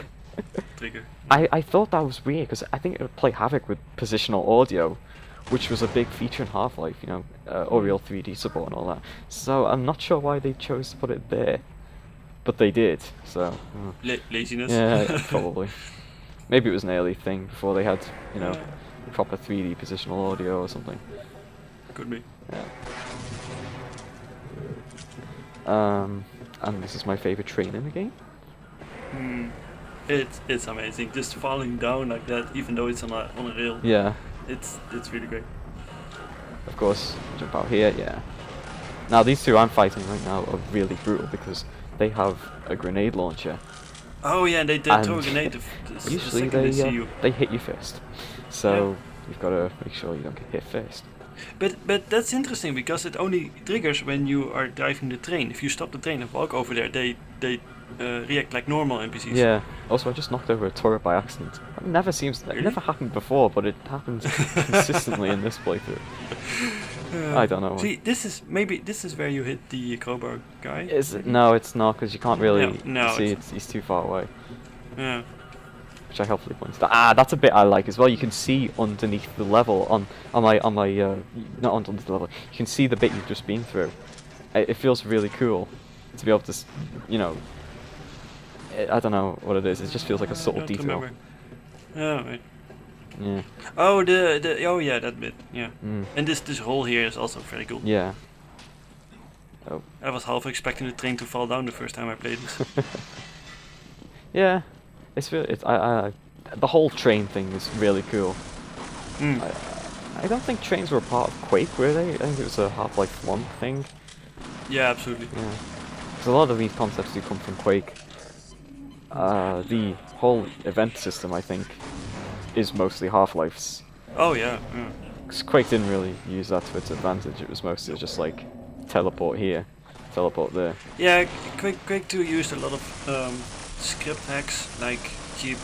B: Trigger.
A: I thought that was weird because I think it would play havoc with positional audio, which was a big feature in Half-Life, Oriel 3D support and all that. So I'm not sure why they chose to put it there, but they did. So
B: Laziness.
A: yeah, probably. Maybe it was an early thing before they had proper 3D positional audio or something.
B: Could be.
A: Yeah. And this is my favorite train in the game.
B: It's amazing, just falling down like that, even though it's on a rail.
A: Yeah.
B: It's really great.
A: Of course, jump out here. Yeah. Now these two I'm fighting right now are really brutal because they have a grenade launcher.
B: Oh yeah, and they throw a grenade.
A: Usually
B: they see you.
A: they hit you first, so you've got to make sure you don't get hit first.
B: But that's interesting because it only triggers when you are driving the train. If you stop the train and walk over there, they react like normal NPCs.
A: Yeah. Also, I just knocked over a turret by accident. That never happened before, but it happens consistently in this playthrough. I don't know.
B: See, this is where you hit the crowbar guy.
A: Is it? No, it's not, because you can't really
B: No,
A: see. He's too far away.
B: Yeah.
A: Which I helpfully pointed out. That's a bit I like as well. You can see underneath the level on my not underneath the level. You can see the bit you've just been through. It feels really cool to be able to, I don't know what it is. It just feels like a subtle detail.
B: Remember. Oh, right.
A: Yeah.
B: Oh, that bit. Yeah. And this hole here is also very cool.
A: Yeah. Oh.
B: I was half expecting the train to fall down the first time I played this.
A: Yeah. It's really, the whole train thing is really cool. I don't think trains were a part of Quake, were they? I think it was a Half-Life 1 thing.
B: Yeah, absolutely.
A: Yeah. Because a lot of these concepts do come from Quake. The whole event system, I think, is mostly Half-Life's.
B: Oh yeah.
A: Because Quake didn't really use that to its advantage. It was mostly just like teleport here, teleport there.
B: Yeah, Quake 2 used a lot of script hacks, like cheap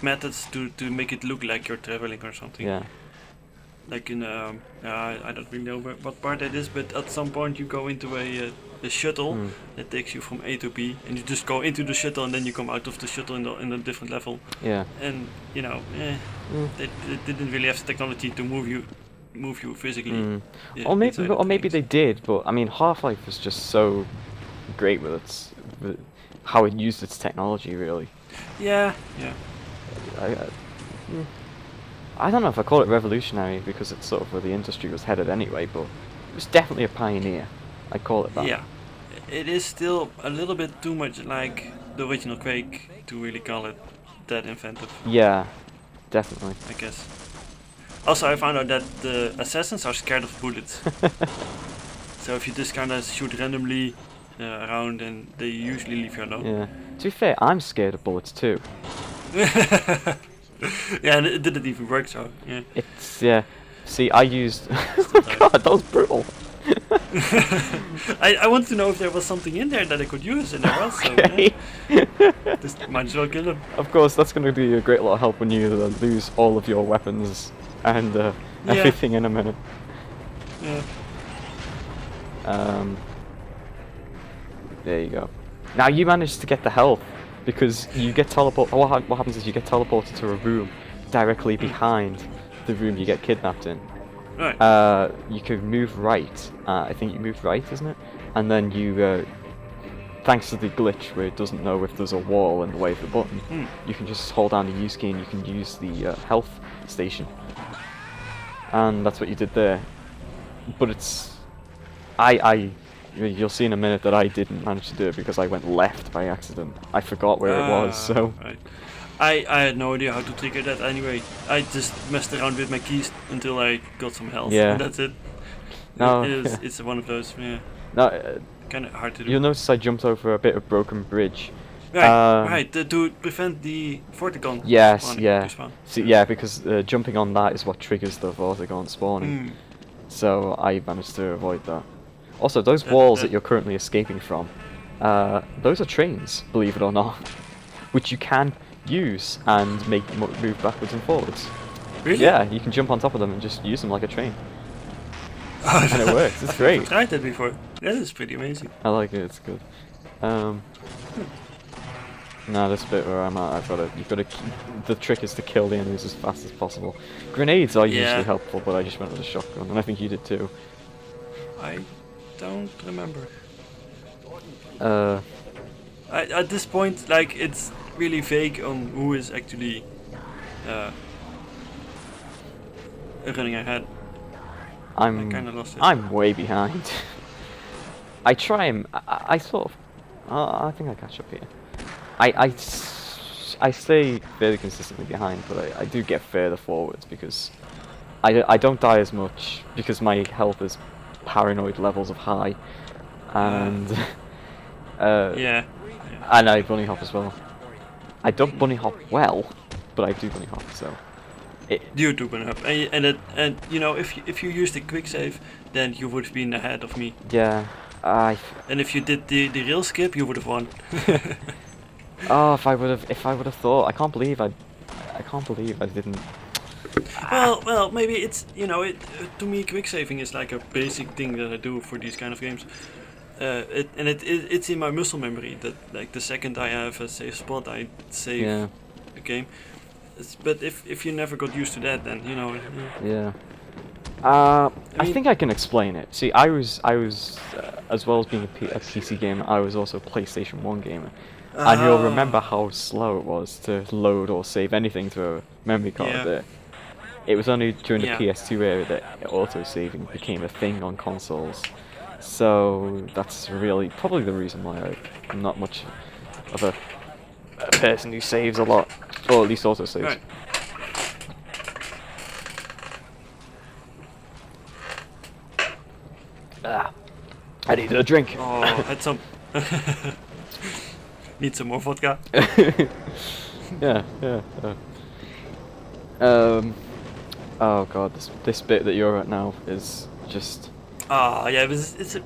B: methods to make it look like you're traveling or something.
A: Yeah.
B: Like in I don't really know what part that is, but at some point you go into a shuttle that takes you from A to B, and you just go into the shuttle and then you come out of the shuttle in a different level.
A: Yeah.
B: And they didn't really have the technology to move you move you physically.
A: Or maybe they did, but I mean, Half-Life was just so great with how it used its technology, really.
B: Yeah, yeah.
A: I don't know if I call it revolutionary because it's sort of where the industry was headed anyway, but it was definitely a pioneer. I call it that.
B: Yeah, it is still a little bit too much like the original Quake to really call it that inventive.
A: Yeah, definitely.
B: I guess. Also, I found out that the assassins are scared of bullets. So if you just kind of shoot randomly around, and they usually leave you alone.
A: Yeah. To be fair, I'm scared of bullets too.
B: Yeah, and it didn't even work, so yeah.
A: Yeah. See, I used. God, that was brutal.
B: I want to know if there was something in there that I could use, and there was. So
A: Okay.
B: yeah. Just might as well kill him.
A: Of course, that's going to be a great lot of help when you lose all of your weapons and everything in a minute.
B: Yeah.
A: There you go. Now you managed to get the health because you get what happens is you get teleported to a room directly behind the room you get kidnapped in.
B: Right.
A: You can move right. I think you move right, isn't it? And then you, thanks to the glitch where it doesn't know if there's a wall in the way of the button, you can just hold down the U key and you can use the health station. And that's what you did there. But it's, you'll see in a minute that I didn't manage to do it because I went left by accident. I forgot where it was, so.
B: Right. I had no idea how to trigger that anyway. I just messed around with my keys until I got some health.
A: Yeah.
B: And that's it.
A: No.
B: It's one of those, yeah.
A: No.
B: Kind of hard to do.
A: You'll notice I jumped over a bit of broken bridge.
B: Right, right. To prevent the Vorticon.
A: Yes,
B: spawning,
A: yeah.
B: spawn.
A: See, yeah, because jumping on that is what triggers the Vorticon spawning. So I managed to avoid that. Also, those walls that you're currently escaping from, those are trains, believe it or not, which you can use and make move backwards and forwards.
B: Really?
A: Yeah, you can jump on top of them and just use them like a train. And it works. It's great.
B: I've tried that before. That is pretty amazing.
A: I like it. It's good. Now this bit where I'm at, the trick is to kill the enemies as fast as possible. Grenades are usually helpful, but I just went with a shotgun, and I think you did too.
B: I don't remember.
A: At
B: this point, like, it's really vague on who is actually running ahead. I kind of lost it.
A: I'm way behind. I try and I sort of. I think I catch up here. I stay fairly consistently behind, but I do get further forwards because I don't die as much because my health is paranoid levels of high, and
B: yeah.
A: and I bunny hop as well. I don't bunny hop well, but I do bunny hop. So
B: you do bunny hop, and you know, if you used the quick save, then you would have been ahead of me.
A: Yeah.
B: And if you did the rail skip, you would have won.
A: Oh, if I would have thought. I can't believe I didn't.
B: Well, maybe it's, you know, to me quick saving is like a basic thing that I do for these kind of games. It's in my muscle memory that, like, the second I have a safe spot, I save the game. But if you never got used to that, then, you know.
A: Yeah. I think I can explain it. See, I was as well as being a PC gamer, I was also a PlayStation 1 gamer. And you'll remember how slow it was to load or save anything to a memory card there. It was only during the PS2 era that auto-saving became a thing on consoles. So that's really probably the reason why I'm not much of a person who saves a lot, or at least auto-saves.
B: Right.
A: I need a drink.
B: Oh, had some. Need some more vodka.
A: Yeah. Oh god, this bit that you're at now is just.
B: Yeah, it's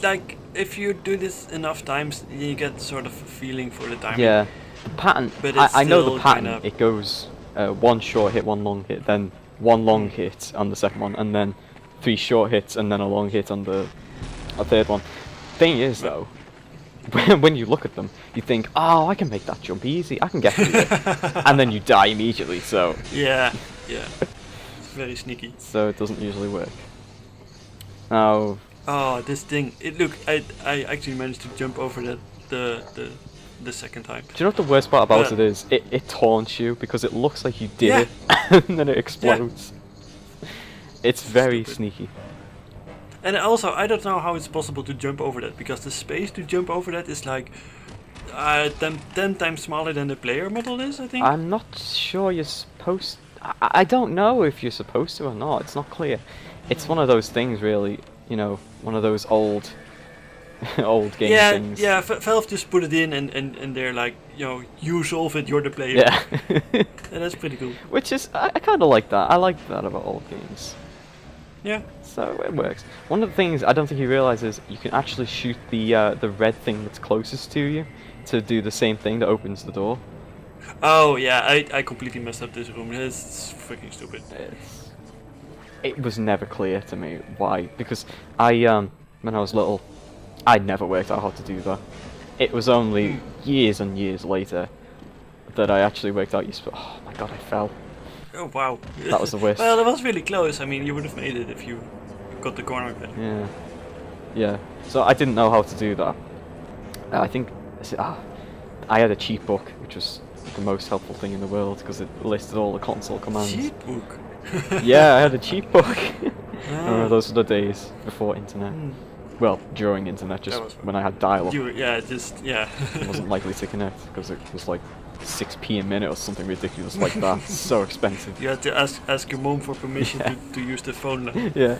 B: like if you do this enough times, you get sort of a feeling for the timing.
A: Yeah, the pattern.
B: But
A: I know the pattern.
B: Kinda...
A: It goes one short hit, one long hit, then one long hit on the second one, and then 3 short hits, and then a long hit on the third one. Thing is, though, when you look at them, you think, oh, I can make that jump easy, I can get through it. And then you die immediately, so...
B: Yeah. Very sneaky.
A: So it doesn't usually work. Now,
B: Oh, this thing. I actually managed to jump over that the second time.
A: do you know what the worst part about
B: But-
A: it is? It taunts you because it looks like you did
B: Yeah.
A: it, and then it explodes. It's very
B: Stupid.
A: sneaky.
B: And also, I don't know how it's possible to jump over that, because the space to jump over that is like 10 times smaller than the player model is, I think.
A: I'm not sure you're supposed. I don't know if you're supposed to or not. It's not clear. It's one of those things, really. You know, one of those old, old game
B: yeah,
A: things.
B: yeah. Valve just put it in, and they're like, you know, you solve it, you're the player.
A: Yeah.
B: And that's pretty cool.
A: Which is, I kind of like that. I like that about old games.
B: Yeah.
A: So it works. One of the things I don't think you realise is you can actually shoot the red thing that's closest to you to do the same thing that opens the door.
B: Oh yeah, I completely messed up this room. It's freaking stupid.
A: It was never clear to me why, because I when I was little, I'd never worked out how to do that. It was only years and years later that I actually worked out. Oh my god, I fell.
B: Oh wow.
A: That was the worst.
B: Well, it was really close. I mean, you would have made it if you got the corner better.
A: Yeah, yeah. So I didn't know how to do that. I think I had a cheat book, which was the most helpful thing in the world because it listed all the console commands.
B: Cheat book.
A: Yeah, I had a cheat book. I
B: Ah.
A: remember those were the days before internet.
B: Hmm.
A: Well, during internet, just
B: That was fun.
A: when I had dial-up.
B: Yeah.
A: I wasn't likely to connect because it was like 6p a minute or something ridiculous like that. So expensive.
B: You had to ask your mom for permission to use the phone line.
A: Yeah.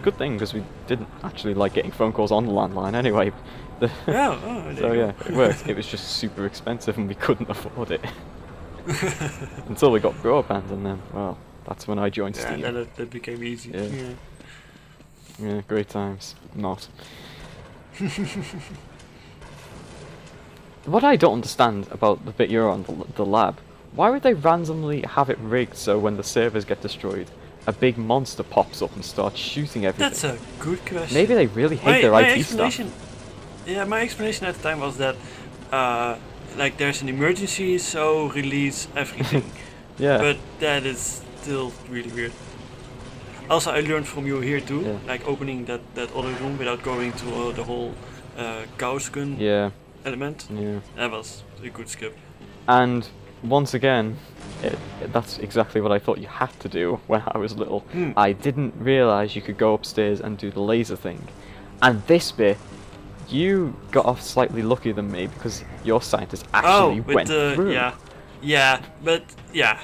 A: Good thing because we didn't actually like getting phone calls on the landline anyway.
B: Yeah, oh, there
A: So
B: you
A: yeah,
B: go.
A: it worked. It was just super expensive and we couldn't afford it. Until we got broadband and then, well, that's when I joined
B: Yeah,
A: Steam.
B: then that became easy.
A: Yeah.
B: Yeah.
A: Yeah, great times. Not. What I don't understand about the bit you're on, the lab, why would they randomly have it rigged so when the servers get destroyed, a big monster pops up and starts shooting everything?
B: That's a good question.
A: Maybe they really hate their
B: my
A: IT stuff.
B: explanation, yeah, my explanation at the time was that, like, there's an emergency, so release everything.
A: Yeah.
B: But that is still really weird. Also, I learned from you here too,
A: Yeah.
B: like opening that other room without going to the whole Gauss gun
A: Yeah.
B: element.
A: Yeah.
B: That was a good skip.
A: And once again, that's exactly what I thought you had to do when I was little. I didn't realise you could go upstairs and do the laser thing. And this bit, you got off slightly luckier than me because your scientist actually
B: with
A: went
B: the
A: through.
B: yeah, but yeah,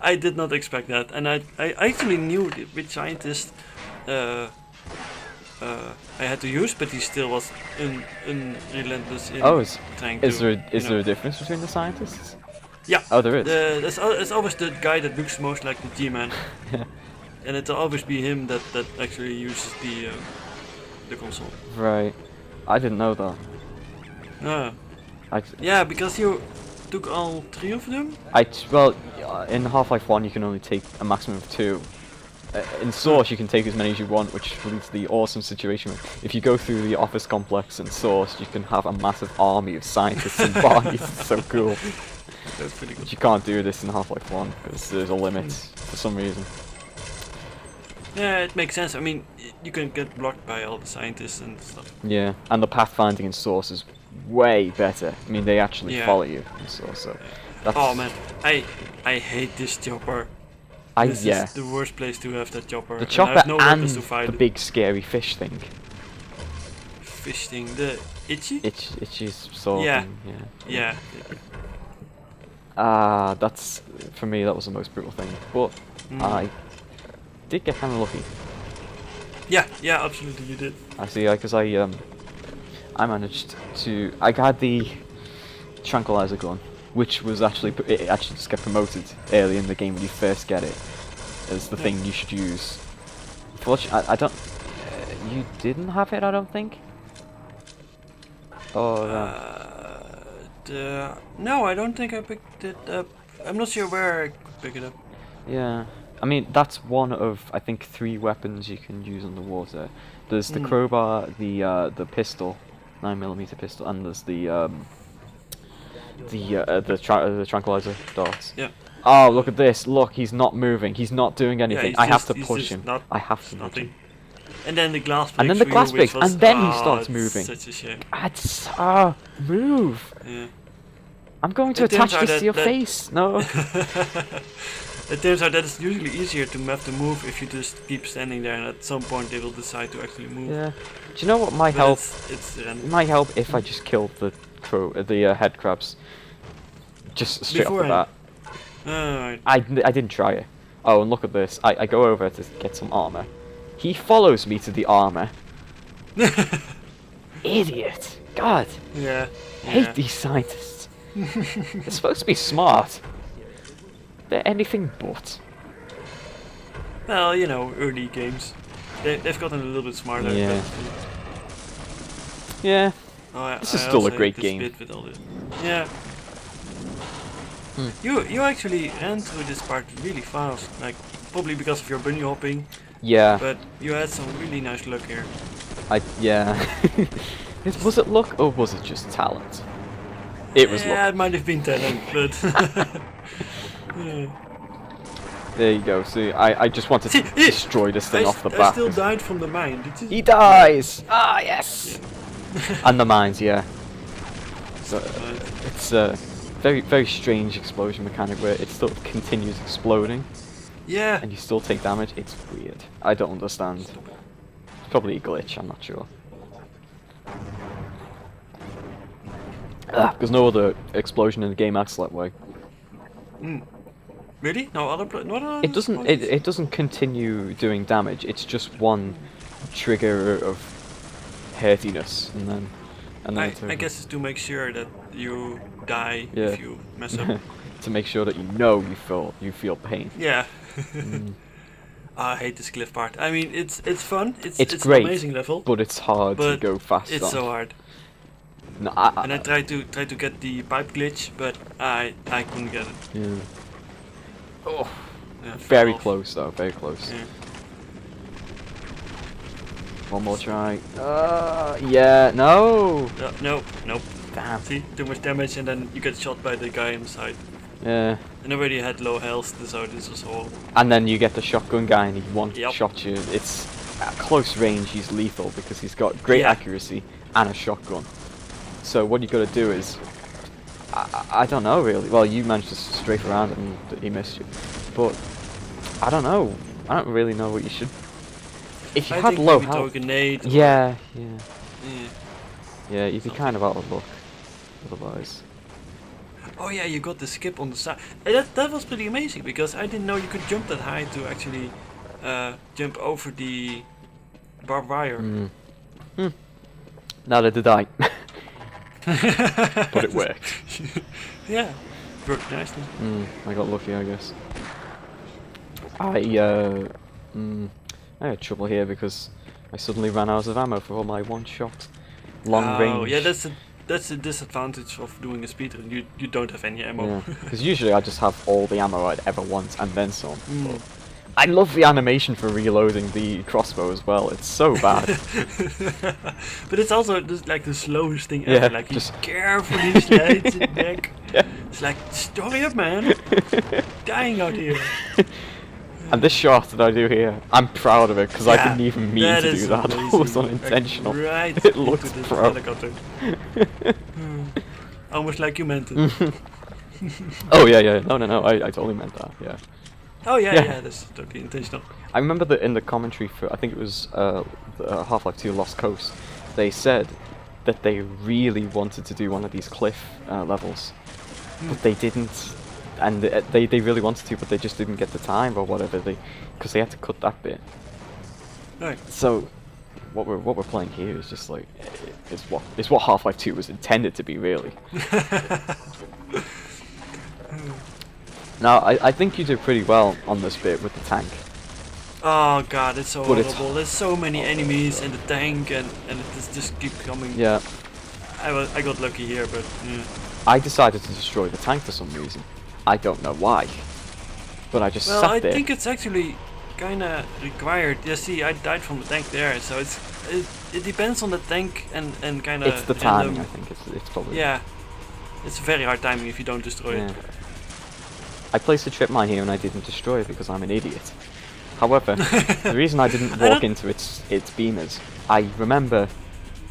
B: I did not expect that, and I actually knew which scientist I had to use, but he still was unrelentless in
A: Oh,
B: trying
A: is
B: to.
A: there a difference between the scientists?
B: Yeah.
A: Oh, there is.
B: It's always the guy that looks most like the G-man, and it'll always be him that actually uses the console.
A: Right. I didn't know that.
B: Yeah, because you took all 3 of them.
A: Well, in Half-Life 1 you can only take a maximum of 2. In Source you can take as many as you want, which leads to the awesome situation where if you go through the office complex in Source, you can have a massive army of scientists and bodies. It's so cool.
B: That's pretty good.
A: But you can't do this in Half-Life 1 because there's a limit for some reason.
B: Yeah, it makes sense. I mean, you can get blocked by all the scientists and stuff.
A: Yeah, and the pathfinding in Source is way better. I mean, they actually
B: Yeah.
A: follow you in Source, so that's...
B: Oh man, I hate this chopper. This is the worst place to have that chopper.
A: The
B: and I
A: chopper
B: have no
A: and
B: weapons to fight
A: the
B: it.
A: big scary fish thing.
B: Fish thing, the itchy?
A: Itchy sort
B: Yeah.
A: thing,
B: Yeah.
A: That's, for me, that was the most brutal thing. But I did get kind of lucky.
B: Yeah, absolutely you did.
A: I see, because I managed to... I had the tranquilizer gun, which was actually... It actually just got promoted early in the game when you first get it as the thing you should use. Unfortunately, I don't... you didn't have it, I don't think? Oh,
B: No, I don't think I picked it up. I'm not sure where I could pick it up.
A: yeah. I mean, that's one of, I think, 3 weapons you can use underwater. There's the crowbar, the pistol, 9mm pistol, and there's the tranquilizer darts.
B: Yeah.
A: Oh, look at this. Look, he's not moving. He's not doing anything.
B: he's
A: I have
B: just-
A: to
B: he's
A: push
B: just
A: him.
B: not-
A: I have to nudge him.
B: Nothing. And then the glass breaks.
A: And then the
B: for
A: glass
B: you, which
A: breaks,
B: was-
A: and then he
B: oh,
A: starts
B: it's
A: moving.
B: Such a shame.
A: That's move.
B: Yeah.
A: I'm going to
B: It turns
A: attach
B: out
A: this to your
B: that-
A: face. No.
B: It turns out that it's usually easier to have to move if you just keep standing there, and at some point they will decide to actually move.
A: Yeah. Do you know what might
B: But
A: help?
B: It's
A: It might help if I just killed the head crabs. Just straight off the
B: Beforehand.
A: bat.
B: Alright.
A: I didn't try it. Oh, and look at this. I go over to get some armor. He follows me to the armor. Idiot. God.
B: Yeah.
A: I hate
B: yeah.
A: these scientists. They're supposed to be smart. They're anything but.
B: Well, you know, early games. They've gotten a little bit smarter.
A: Yeah.
B: but-
A: Yeah.
B: Oh,
A: This is
B: I
A: still
B: also
A: a great
B: hate this
A: game.
B: bit with all this. Yeah.
A: Hmm.
B: You actually ran through this part really fast, like probably because of your bunny hopping,
A: Yeah.
B: but you had some really nice luck here.
A: Yeah. Was it luck or was it just talent? It was
B: Yeah,
A: luck.
B: it might have been talent, but yeah.
A: There you go. See, I just wanted to destroy this thing off the
B: I
A: bat.
B: still died from the mine. Did you?
A: He dies! Ah, yes! And the mines, yeah. So, it's a very, very strange explosion mechanic where it still continues exploding
B: Yeah.
A: and you still take damage. It's weird. I don't understand. It's probably a glitch, I'm not sure. Because no other explosion in the game acts that way.
B: Really? No other. No other.
A: It doesn't. It doesn't continue doing damage. It's just one trigger of hurtiness, and then it's
B: I
A: over.
B: guess it's to make sure that you die
A: Yeah.
B: if you mess up.
A: To make sure that you know you feel pain.
B: Yeah.
A: Mm.
B: I hate this cliff part. I mean, it's fun. It's
A: It's
B: an
A: great,
B: amazing level.
A: but it's hard to
B: But
A: go fast
B: It's
A: on.
B: so hard.
A: No,
B: And I tried to get the pipe glitch, but I couldn't get it.
A: yeah. Oh,
B: Yeah,
A: very
B: fell off.
A: close though. Very close.
B: Yeah.
A: One more try. Yeah. No.
B: Nope.
A: Damn.
B: See, too much damage, and then you get shot by the guy on the side.
A: Yeah.
B: And already had low health, so this was all.
A: And then you get the shotgun guy, and he
B: Yep.
A: shot you. It's at close range. He's lethal because he's got great
B: Yeah.
A: accuracy and a shotgun. So what you got to do is, I don't know really. Well, you managed to strafe around it and he missed you, but I don't know. I don't really know what you should. If you
B: I
A: had
B: think
A: low
B: maybe throw a
A: health,
B: grenade. Or,
A: yeah,
B: yeah.
A: you'd be kind of out of luck otherwise.
B: Oh yeah, you got the skip on the side. That was pretty amazing because I didn't know you could jump that high to actually jump over the barbed wire.
A: Neither did I. But it worked.
B: Yeah, worked nicely.
A: I got lucky, I guess. I had trouble here because I suddenly ran out of ammo for all my one-shot long range.
B: Oh yeah, that's the disadvantage of doing a speedrun. You don't have any ammo.
A: Because usually I just have all the ammo I'd ever want and then some.
B: Mm.
A: But I love the animation for reloading the crossbow as well. It's so bad.
B: But it's also just like the slowest thing
A: Yeah,
B: ever. Like
A: just-
B: you carefully slides it back.
A: Yeah.
B: It's like, story up, man. Dying out here.
A: And this shot that I do here, I'm proud of it because I
B: Yeah,
A: didn't even mean
B: that
A: to
B: is
A: do that. It
B: amazing.
A: was unintentional.
B: Like, right
A: It
B: into
A: looks
B: the
A: pro.
B: helicopter. Almost like you meant it.
A: Oh yeah. No. I totally meant that. Yeah.
B: Oh yeah,
A: Yeah.
B: yeah, that's totally intentional.
A: I remember that in the commentary for, I think it was Half-Life 2 Lost Coast, they said that they really wanted to do one of these cliff levels, but they didn't, and they really wanted to, but they just didn't get the time or whatever, because they had to cut that bit.
B: Right.
A: So what we're playing here is just like it's what Half-Life 2 was intended to be, really. Now I think you did pretty well on this bit with the tank.
B: Oh god, it's so
A: But it's-
B: horrible. There's so many enemies and the tank and it just keep coming.
A: Yeah.
B: I got lucky here, but yeah.
A: I decided to destroy the tank for some reason. I don't know why. But I just
B: Well,
A: sat
B: I
A: there.
B: think it's actually kinda required. Yeah, see, I died from the tank there, so it depends on the tank and kinda.
A: It's the timing, I think. It's probably.
B: Yeah, it's very hard timing if you don't destroy
A: Yeah.
B: it.
A: I placed a trip mine here and I didn't destroy it because I'm an idiot. However, the reason I didn't walk into its beamers, I remember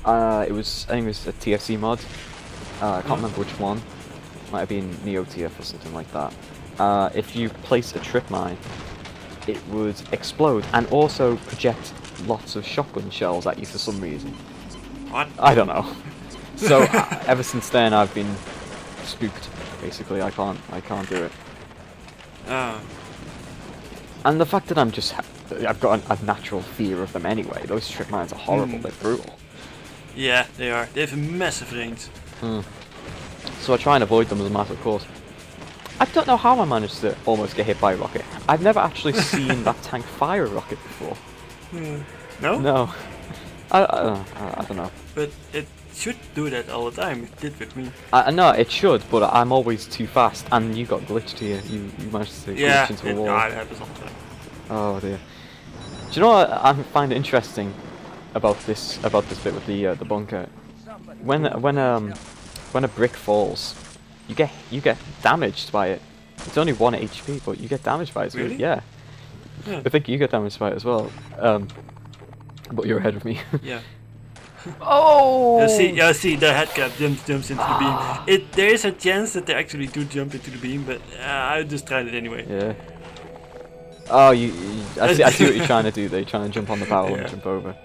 A: I think it was a TFC mod. I can't remember which one. Might have been Neo TF or something like that. If you place a trip mine, it would explode and also project lots of shotgun shells at you for some reason.
B: What?
A: I don't know. So ever since then, I've been spooked. Basically, I can't do it. And the fact that I've got a natural fear of them anyway. Those trip mines are horrible. They're brutal.
B: Yeah, they are. They have a massive range.
A: So I try and avoid them as a matter of course. I don't know how I managed to almost get hit by a rocket. I've never actually seen that tank fire a rocket before.
B: No?
A: No. I don't know.
B: But it should do that all the time. It did with me.
A: No, it should, but I'm always too fast. And you got glitched here. You managed to glitch into a wall.
B: Yeah, it happens all the time.
A: Oh dear. Do you know what I find interesting about this bit with the bunker? When a brick falls, you get damaged by it. It's only 1 HP, but you get damaged by it.
B: Really?
A: Yeah. I think you get damaged by it as well. But you're ahead of me.
B: Yeah.
A: Oh!
B: See, the headcap jumps into the beam. There is a chance that they actually do jump into the beam, but I just tried it anyway.
A: Yeah. Oh, I see what you're trying to do there. You're trying to jump on the barrel and jump over.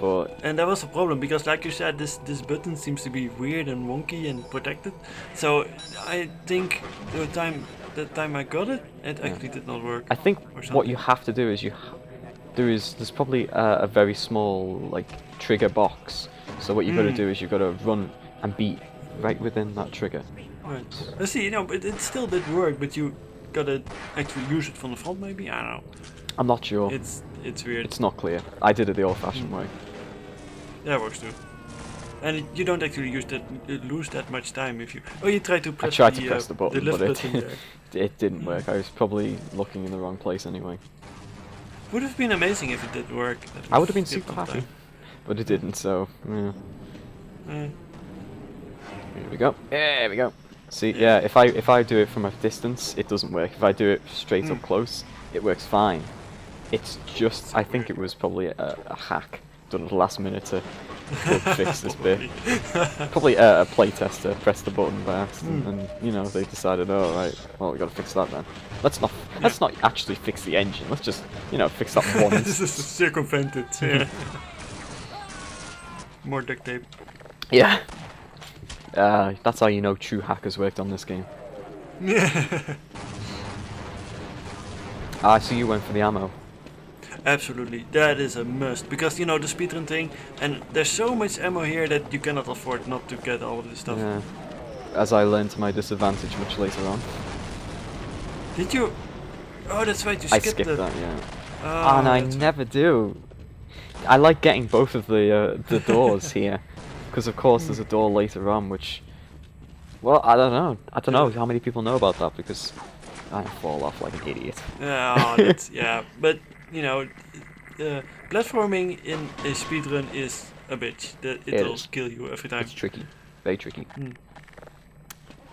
A: But
B: and that was a problem because, like you said, this button seems to be weird and wonky and protected. So I think the time I got it, it actually did not work.
A: I think what you have to do is there's probably a very small like trigger box. So what you've got to do is you've got to run and beat right within that trigger.
B: Right. I see. But it still did work. But you gotta actually use it from the front, maybe. I don't know.
A: I'm not sure.
B: It's weird.
A: It's not clear. I did it the old-fashioned way.
B: That works too. And you don't actually lose that much time if you. Oh, you try to press.
A: I tried to press the button,
B: lift
A: but
B: button there.
A: it didn't work. I was probably looking in the wrong place anyway.
B: Would have been amazing if it did work.
A: I would have been super happy, but it didn't. So yeah. Here we go. There we go. See, yeah. If I do it from a distance, it doesn't work. If I do it straight up close, it works fine. It's just, I think it was probably a hack done at the last minute to fix this bit. Probably a playtester pressed the button by accident, and you know they decided, oh right, well we got to fix that then. Let's not actually fix the engine. Let's just fix that once.
B: This is circumvented. Yeah. More duct tape.
A: Yeah. That's how you know true hackers worked on this game.
B: Yeah.
A: I see you went for the ammo.
B: Absolutely, that is a must, because the speedrun thing, and there's so much ammo here that you cannot afford not to get all of this stuff.
A: Yeah. As I learned to my disadvantage much later on.
B: Did you? Oh, that's right, you
A: I
B: skipped
A: that, yeah.
B: Oh,
A: and I never do. I like getting both of the doors here, because of course there's a door later on which, well, I don't know how many people know about that because I fall off like an idiot.
B: Yeah, that's, yeah, but platforming in a speedrun is a bitch. It'll kill you every time.
A: It's tricky, very tricky.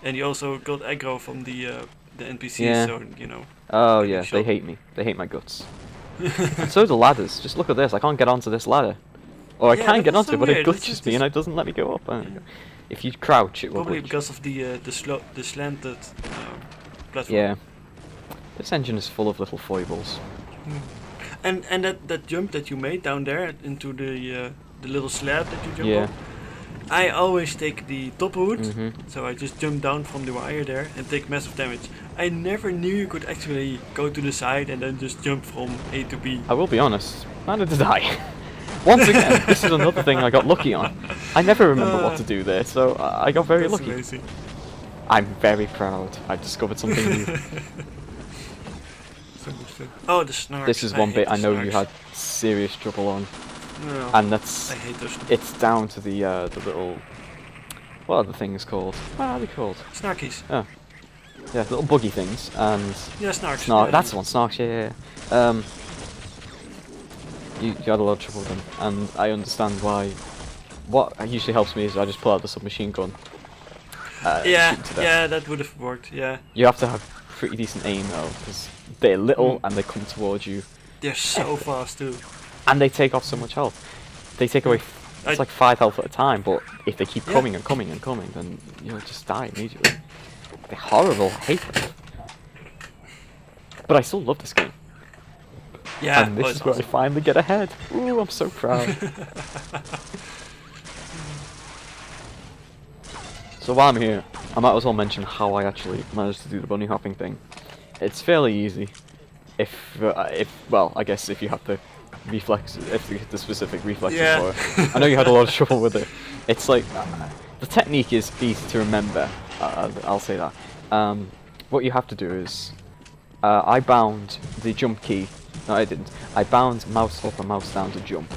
B: And you also got aggro from the NPCs,
A: yeah.
B: so
A: Oh yeah, they hate me. They hate my guts. And so do ladders. Just look at this. I can't get onto this ladder, or I can get onto it, but it glitches me and it doesn't let me go up. If you crouch, it will.
B: Probably
A: glitch.
B: because of the slanted platform.
A: Yeah. This engine is full of little foibles.
B: And that jump that you made down there into the little slab that you jump on, I always take the top route, so I just jump down from the wire there and take massive damage. I never knew you could actually go to the side and then just jump from A to B.
A: I will be honest, neither did I. Once again, this is another thing I got lucky on. I never remember what to do there, so I got very lucky.
B: Amazing.
A: I'm very proud. I've discovered something new.
B: Oh, the snarks.
A: This is one bit I know you had serious trouble on.
B: No,
A: And that's,
B: I hate those.
A: it's down to the little, what are the things called? What are they called?
B: Snarkies.
A: Oh. Yeah, little buggy things, and
B: Yeah, snarks.
A: Snark,
B: yeah.
A: that's the one, Snarks, yeah. You had a lot of trouble with them, and I understand why. What usually helps me is I just pull out the submachine gun.
B: Yeah,
A: shoot to death.
B: yeah, that would have worked, yeah.
A: You have to have pretty decent aim though, because they're little and they come towards you.
B: They're so fast too.
A: And they take off so much health. They take away, it's like 5 health at a time, but if they keep coming and coming and coming, then you'll just die immediately. They're horrible, I hate them. But I still love this game.
B: Yeah,
A: and this is where I finally get ahead. Ooh, I'm so proud. So while I'm here, I might as well mention how I actually managed to do the bunny hopping thing. It's fairly easy. If well, I guess if you have the reflex, if you get the specific reflexes for it. I know you had a lot of trouble with it. It's like the technique is easy to remember. I'll say that. What you have to do is, I bound the jump key. No, I didn't. I bound mouse up and mouse down to jump,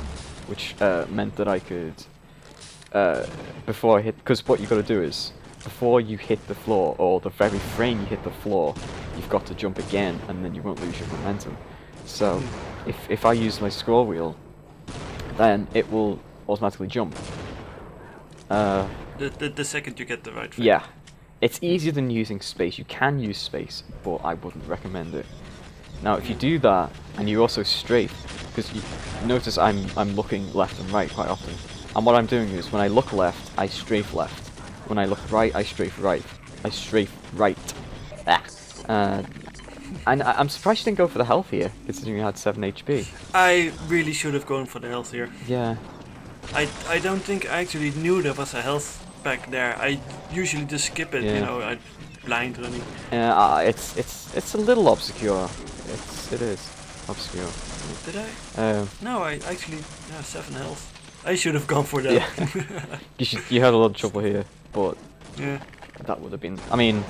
A: which meant that I could, before I hit, because what you got to do is, before you hit the floor, or the very frame you hit the floor, you've got to jump again, and then you won't lose your momentum. So, if I use my scroll wheel, then it will automatically jump.
B: The second you get the right frame.
A: Yeah. It's easier than using space. You can use space, but I wouldn't recommend it. Now, if you do that, and you also strafe, because you notice I'm looking left and right quite often, and what I'm doing is, when I look left, I strafe left. When I look right, I strafe right. I strafe right. And I'm surprised you didn't go for the health here, considering you had 7 HP.
B: I really should have gone for the health here.
A: Yeah.
B: I don't think I actually knew there was a health back there. I usually just skip it, you know, I blind running.
A: Yeah, it's a little obscure. It is obscure.
B: Did I? No, I actually 7 health. I should have gone for that.
A: Yeah. you had a lot of trouble here, but that would have been. I mean,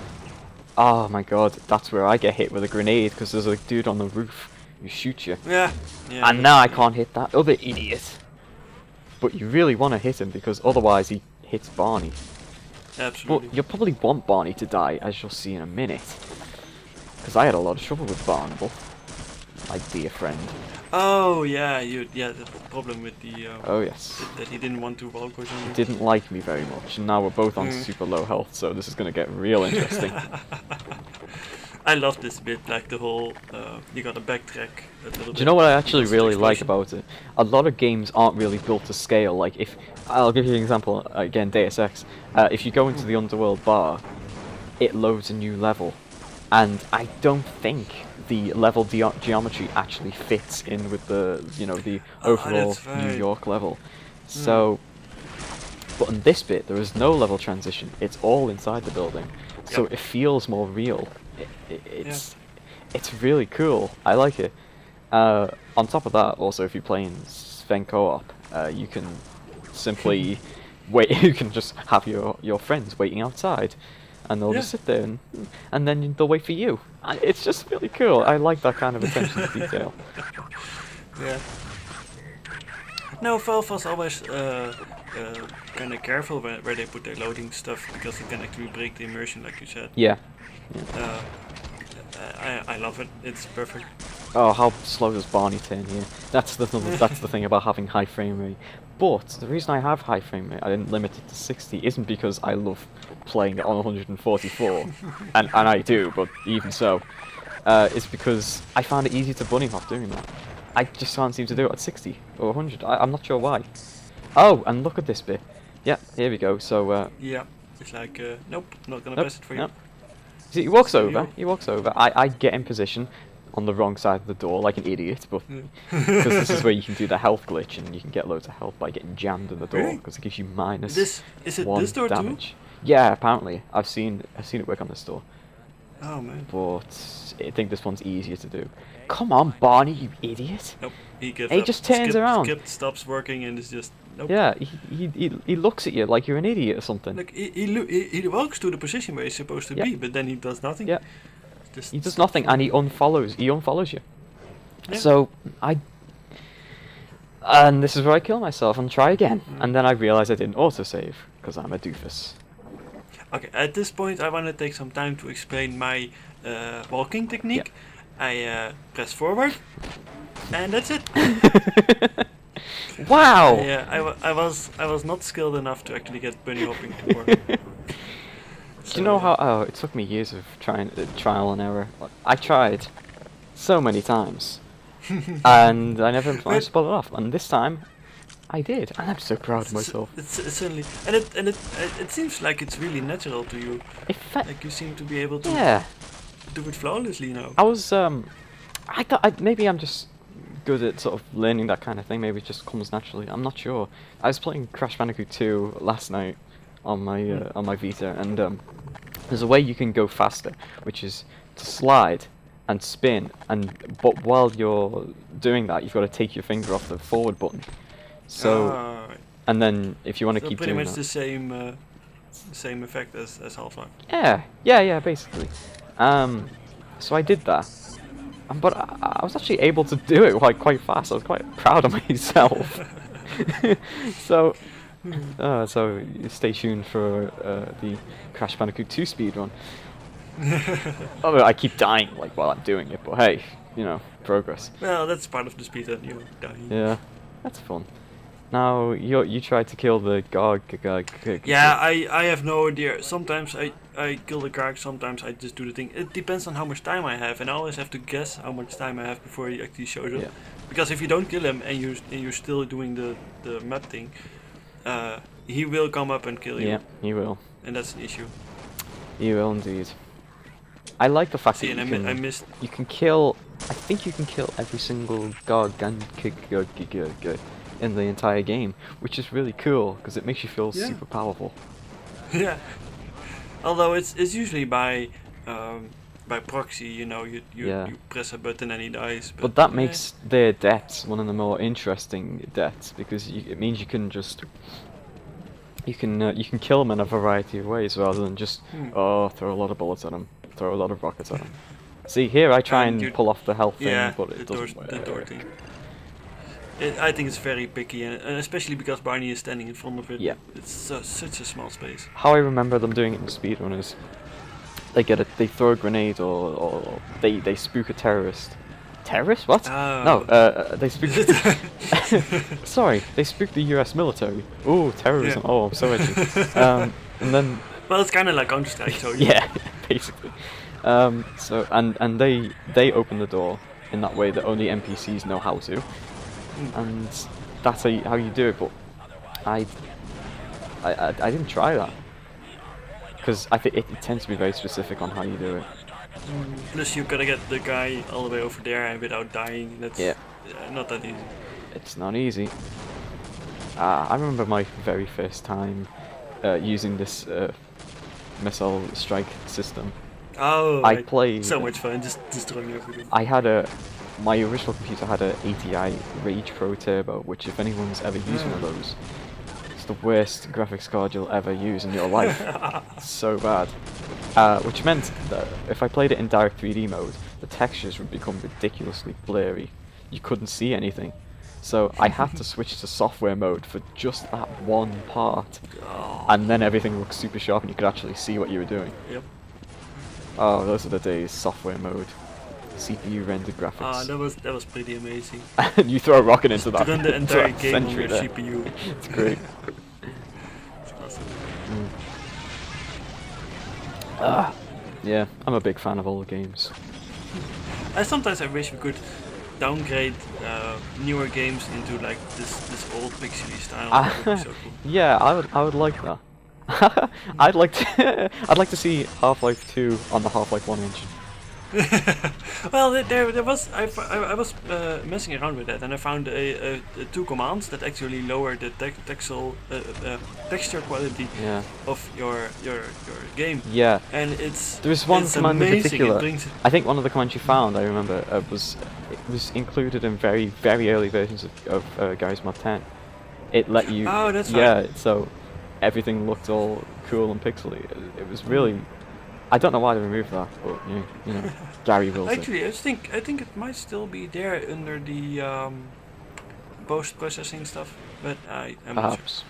A: oh my god, that's where I get hit with a grenade because there's a dude on the roof who shoots you.
B: Yeah.
A: And now I can't hit that other idiot. But you really want to hit him because otherwise he hits Barney.
B: Absolutely.
A: But you'll probably want Barney to die, as you'll see in a minute. Because I had a lot of trouble with Barnable, my dear friend.
B: Oh yeah, the problem with the
A: oh yes,
B: that he didn't want to walk or something.
A: He didn't like me very much, and now we're both on super low health, so this is going to get real interesting.
B: I love this bit, like the whole you gotta backtrack a little bit.
A: Do you know what I actually really like about it? A lot of games aren't really built to scale. Like if I'll give you an example again, Deus Ex. If you go into the underworld bar, it loads a new level, and I don't think the level geometry actually fits in with the the overall New York level. So, but in this bit there is no level transition. It's all inside the building, so it feels more real. It's really cool. I like it. On top of that, also if you're playing Sven co-op, you can simply wait. You can just have your friends waiting outside, and they'll just sit there and then they'll wait for you. It's just really cool. I like that kind of attention to detail.
B: Yeah. No, Valve was always kind of careful where they put their loading stuff because it can actually break the immersion, like you said.
A: Yeah.
B: I love it. It's perfect.
A: Oh, how slow does Barney turn here? That's the thing about having high frame rate. But the reason I have high frame rate, I didn't limit it to 60, isn't because I love playing it on 144, and I do, but even so, it's because I found it easy to bunny hop doing that. I just can't seem to do it at 60 or 100. I'm not sure why. Oh, and look at this bit. Yeah, here we go. So
B: yeah, it's like nope, not gonna press it for you.
A: See, he walks over. He walks over. I get in position on the wrong side of the door like an idiot, but because this is where you can do the health glitch and you can get loads of health by getting jammed in the door because it gives you minus
B: is it
A: 1
B: this door
A: damage.
B: Too?
A: Yeah, apparently I've seen it work on this door.
B: Oh man.
A: But I think this one's easier to do. Come on, Barney, you idiot!
B: Nope. He gives
A: He
B: up.
A: just turns around.
B: Skip stops working and it's just nope.
A: Yeah, he looks at you like you're an idiot or something.
B: Like he walks to the position where he's supposed to be, but then he does nothing.
A: Yeah.
B: Just
A: he does nothing, and he unfollows you.
B: Yeah.
A: So and this is where I kill myself and try again, and then I realize I didn't autosave because I'm a doofus.
B: Okay, at this point I want to take some time to explain my walking technique. I press forward, and that's it.
A: Wow!
B: Yeah, I was not skilled enough to actually get bunny hopping to work.
A: Do you know how? Oh, it took me years of trial and error. I tried so many times, and I never managed to pull it off. And this time, I did, and I'm so proud of myself.
B: It's certainly, and it seems like it's really natural to you. Like you seem to be able to do it flawlessly now.
A: I was I thought maybe I'm just good at sort of learning that kind of thing. Maybe it just comes naturally. I'm not sure. I was playing Crash Bandicoot 2 last night on my Vita, and there's a way you can go faster, which is to slide and spin, but while you're doing that, you've got to take your finger off the forward button. So, and then if you want to keep doing that,
B: pretty much the same effect as Half-Life.
A: Yeah, basically. So I did that, but I was actually able to do it quite fast. I was quite proud of myself. So stay tuned for the Crash Bandicoot 2 speedrun. Although I keep dying while I'm doing it, but hey, progress.
B: Well, that's part of the speedrun, you dying.
A: Yeah, that's fun. Now you tried to kill the Garg.
B: Yeah, I have no idea. Sometimes I kill the Garg, sometimes I just do the thing. It depends on how much time I have, and I always have to guess how much time I have before he actually shows up. Yeah. Because if you don't kill him and you're still doing the map thing, he will come up and kill you.
A: Yeah, he will.
B: And that's an issue.
A: He will indeed. I like the fact that you can kill. I think you can kill every single Garg in the entire game, which is really cool because it makes you feel super powerful.
B: Yeah. Although it's usually by proxy, you press a button and he dies.
A: But that makes their deaths one of the more interesting deaths, because it means you can just you can kill them in a variety of ways rather than just throw a lot of bullets at them, throw a lot of rockets at them. See, here I try and pull off the health thing, but it doesn't work.
B: The door thing. I think it's very picky, and especially because Barney is standing in front of it.
A: Yeah.
B: It's such a small space.
A: How I remember them doing it in speedrun is they throw a grenade or they spook a terrorist. Terrorist? What? No, they spook. Sorry, they spook the U.S. military. Ooh, terrorism. Yeah. Oh, I'm so edgy. And then.
B: Well, it's kind of like Counter-Strike, so.
A: Yeah, basically. So and they open the door in that way that only NPCs know how to. And that's how you do it, but I didn't try that because I think it tends to be very specific on how you do it.
B: Plus, you gotta get the guy all the way over there and without dying. That's not that easy.
A: It's not easy. I remember my very first time using this missile strike system.
B: Oh,
A: I played
B: so much fun, just destroying everything.
A: I had my original computer had a ATI Rage Pro Turbo, which if anyone's ever used one of those, it's the worst graphics card you'll ever use in your life. It's so bad. Which meant that if I played it in direct 3D mode, the textures would become ridiculously blurry. You couldn't see anything. So I had to switch to software mode for just that one part. And then everything looked super sharp and you could actually see what you were doing.
B: Yep.
A: Oh, those are the days, software mode. CPU rendered graphics.
B: Ah, that was pretty amazing.
A: And you throw a rocket into that.
B: Run the entire game on your CPU.
A: It's great.
B: It's awesome.
A: Yeah, I'm a big fan of all the games.
B: Sometimes I wish we could downgrade newer games into like this old pixely style. That would be so cool.
A: Yeah, I would like that. I'd like to see Half-Life 2 on the Half-Life 1 engine.
B: Well, there was I was messing around with that, and I found two commands that actually lower the texture quality of your game.
A: Yeah.
B: And
A: there's one command in particular.
B: I
A: think one of the commands you found, I remember, it was included in very early versions of Garry's Mod 10. It let you.
B: Oh, that's
A: right.
B: Yeah,
A: so everything looked all cool and pixely. It was really. I don't know why they removed that, but you know, Gary will.
B: Actually, I think it might still be there under the post-processing stuff, but I'm
A: perhaps.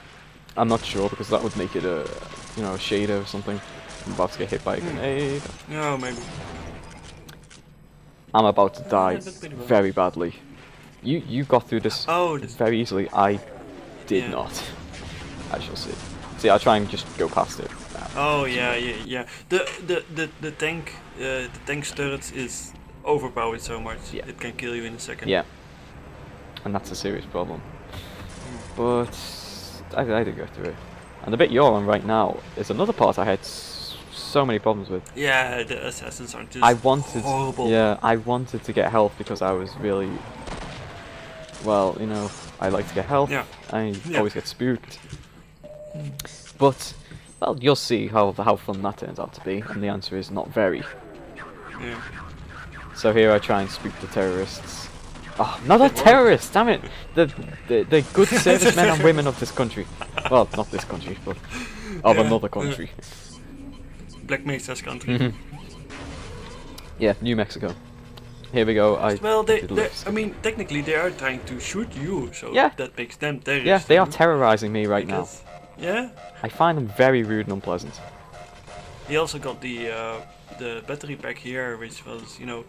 A: I'm not sure because that would make it a shader or something. I'm about to get hit by a grenade.
B: No, maybe.
A: I'm about to die very badly. You got through this very easily. I did not. I shall see. See, I'll try and just go past it.
B: Oh yeah, yeah. The tank's turret is overpowered so much.
A: Yeah.
B: It can kill you in a second.
A: Yeah, and that's a serious problem. But I did go through it. And the bit you're on right now is another part I had so many problems with.
B: Yeah, the assassins are just horrible.
A: Yeah, I wanted to get health because I was really, well, you know, I like to get health.
B: Yeah.
A: I always get spooked. But, well, you'll see how fun that turns out to be, and the answer is not very.
B: Yeah.
A: So here I try and spook the terrorists. Oh, not the terrorists, damn it! The good servicemen and women of this country. Well, not this country, but of another country.
B: Black Mesa's country.
A: Yeah, New Mexico. Here we go.
B: Well, I mean, technically they are trying to shoot you, so that makes them terrorists.
A: Yeah, they are terrorizing me right now.
B: Yeah.
A: I find them very rude and unpleasant.
B: He also got the battery pack here, which was, you know,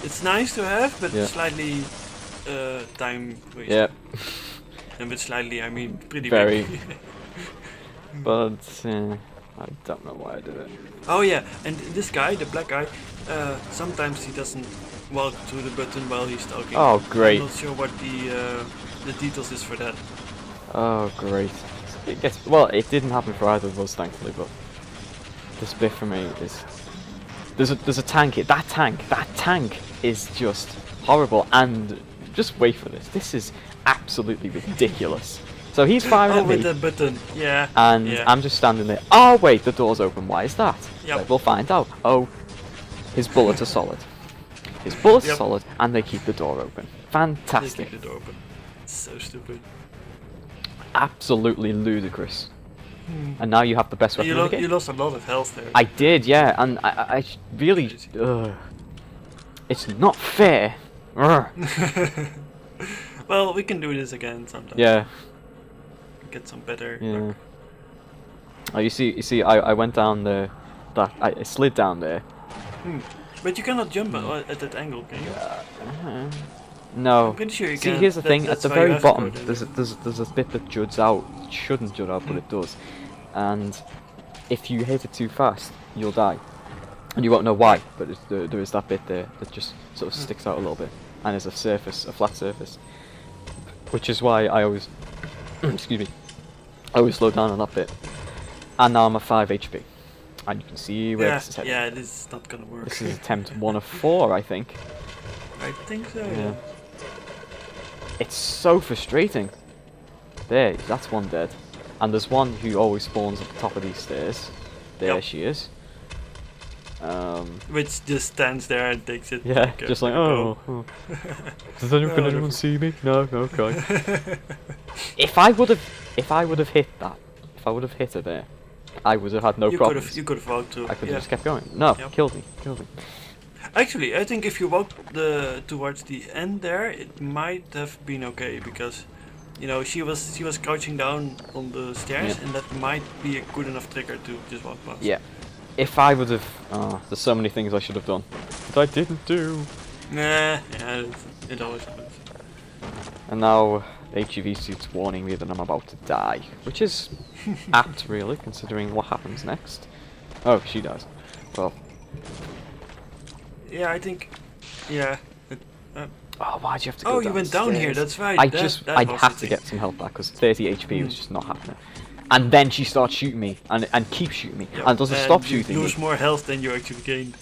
B: it's nice to have, but slightly time wasted.
A: Yeah.
B: And with slightly, I mean pretty
A: very.
B: big.
A: But I don't know why I did it.
B: Oh yeah, and this guy, the black guy, sometimes he doesn't walk through the button while he's talking.
A: Oh great.
B: I'm not sure what the details is for that.
A: Oh great. It gets, well, it didn't happen for either of us, thankfully, but this bit for me is there's a tank here. That tank is just horrible, and just wait for this. This is absolutely ridiculous. So he's firing at me.
B: With the button, yeah.
A: And I'm just standing there. Oh wait, the door's open. Why is that?
B: Yep.
A: We'll find out. Oh, his bullets are solid. His bullets are solid, and they keep the door open. Fantastic.
B: They keep the door open. It's so stupid.
A: Absolutely ludicrous. And now you have the best weapon in the game.
B: You lost a lot of health there.
A: I did, yeah, and I really... it's not fair.
B: Well, we can do this again sometime.
A: Yeah.
B: Get some better
A: luck. Oh, you see, I went down there. I slid down there.
B: But you cannot jump at that angle, can you?
A: No.
B: I'm pretty sure you
A: see,
B: can.
A: here's the thing. At the
B: why you
A: very
B: have to
A: bottom,
B: go there.
A: there's a bit that juts out. It shouldn't jut out, but it does. And if you hit it too fast, you'll die. And you won't know why, but there is that bit there that just sort of sticks out a little bit. And there's a flat surface. Which is why I always, excuse me, I always slow down on that bit. And now I'm at 5 HP. And you can see where this is heading.
B: Yeah, this is not gonna work.
A: This is attempt 1 of 4, I think.
B: I think so,
A: yeah. It's so frustrating. There, that's one dead. And there's one who always spawns at the top of these stairs. There she is.
B: Which just stands there and takes it.
A: Yeah, just like, oh. Can anyone see me? No, okay. If I would have hit that, if I would have hit her there, I would have had no problems.
B: You could have walked through.
A: I could have just kept going. No, killed me.
B: Actually, I think if you walked towards the end there, it might have been okay, because, you know, she was crouching down on the stairs, and that might be a good enough trigger to just walk past.
A: Yeah. If I would have, there's so many things I should have done that I didn't do.
B: Nah, yeah, it always happens.
A: And now HUV suit's warning me that I'm about to die, which is apt, really, considering what happens next. Oh, she dies. Well.
B: Yeah, I think. Yeah.
A: Oh, why'd you have to go
B: downstairs? You went down here. That's right.
A: I had to get some help back because 30 HP was just not happening. And then she starts shooting me and keeps shooting me and doesn't stop shooting me.
B: You lose more health than you actually gained.